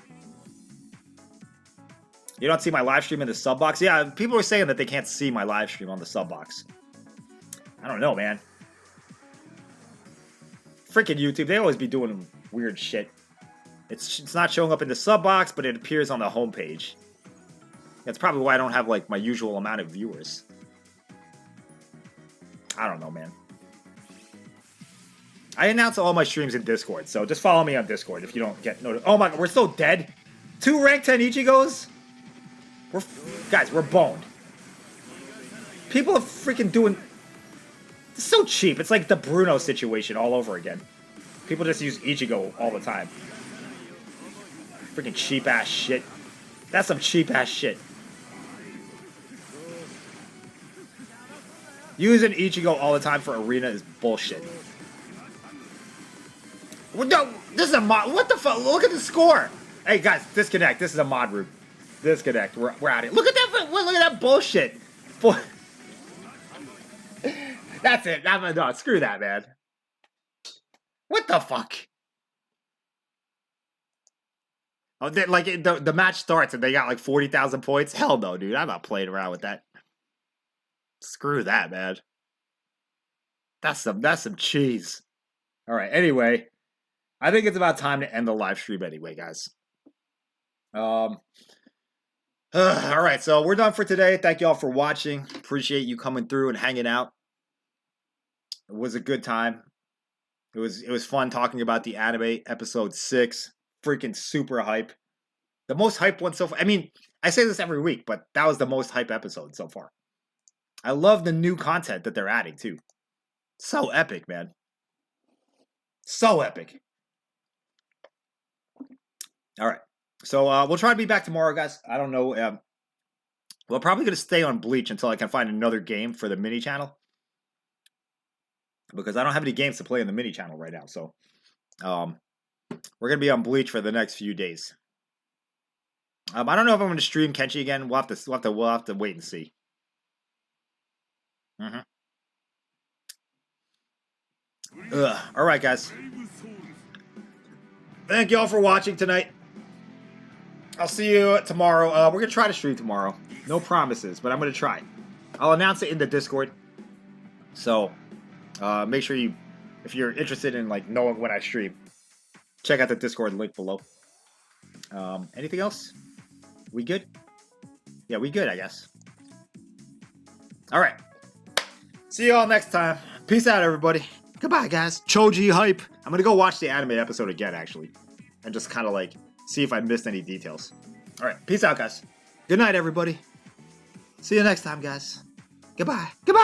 You don't see my live stream in the sub box? Yeah, people are saying that they can't see my live stream on the sub box. I don't know, man. Freaking YouTube, they always be doing weird shit. It's not showing up in the sub box, but it appears on the homepage. That's probably why I don't have like my usual amount of viewers. I don't know, man. I announce all my streams in Discord, so just follow me on Discord if you don't get notified. Oh my god, we're so dead. 2 rank 10 Ichigos? Guys, we're boned. People are freaking doing... It's so cheap. It's like the Bruno situation all over again. People just use Ichigo all the time. Freaking cheap ass shit. That's some cheap ass shit. Using Ichigo all the time for arena is bullshit. No, this is a mod. What the fuck? Look at the score. Hey guys, disconnect. This is a mod room. Disconnect. We're out of here. Look at that. Look at that bullshit. That's it. No, screw that, man. What the fuck? Oh, like the match starts and they got like 40,000 points. Hell no, dude. I'm not playing around with that. Screw that, man. That's some cheese. All right. Anyway. I think it's about time to end the live stream anyway, guys. All right, so we're done for today. Thank you all for watching. Appreciate you coming through and hanging out. It was a good time. It was fun talking about the anime episode 6. Freaking super hype. The most hype one so far. I mean, I say this every week, but that was the most hype episode so far. I love the new content that they're adding too. So epic, man. So epic. All right, so we'll try to be back tomorrow, guys. I don't know. We're probably going to stay on Bleach until I can find another game for the mini channel. because I don't have any games to play in the mini channel right now. So, we're gonna be on Bleach for the next few days. I don't know if I'm gonna stream Kenshi again. We'll have to wait and see. All right, guys. Thank you all for watching tonight. I'll see you tomorrow. We're gonna try to stream tomorrow. No promises, but I'm gonna try. I'll announce it in the Discord. So, make sure you, if you're interested in like knowing when I stream, check out the Discord link below. Anything else? We good? Yeah, we good, I guess. All right. See you all next time. Peace out, everybody. Goodbye, guys. Choji hype. I'm gonna go watch the anime episode again, actually, and just kind of like see if I missed any details. All right. Peace out, guys. Good night, everybody. See you next time, guys. Goodbye. Goodbye.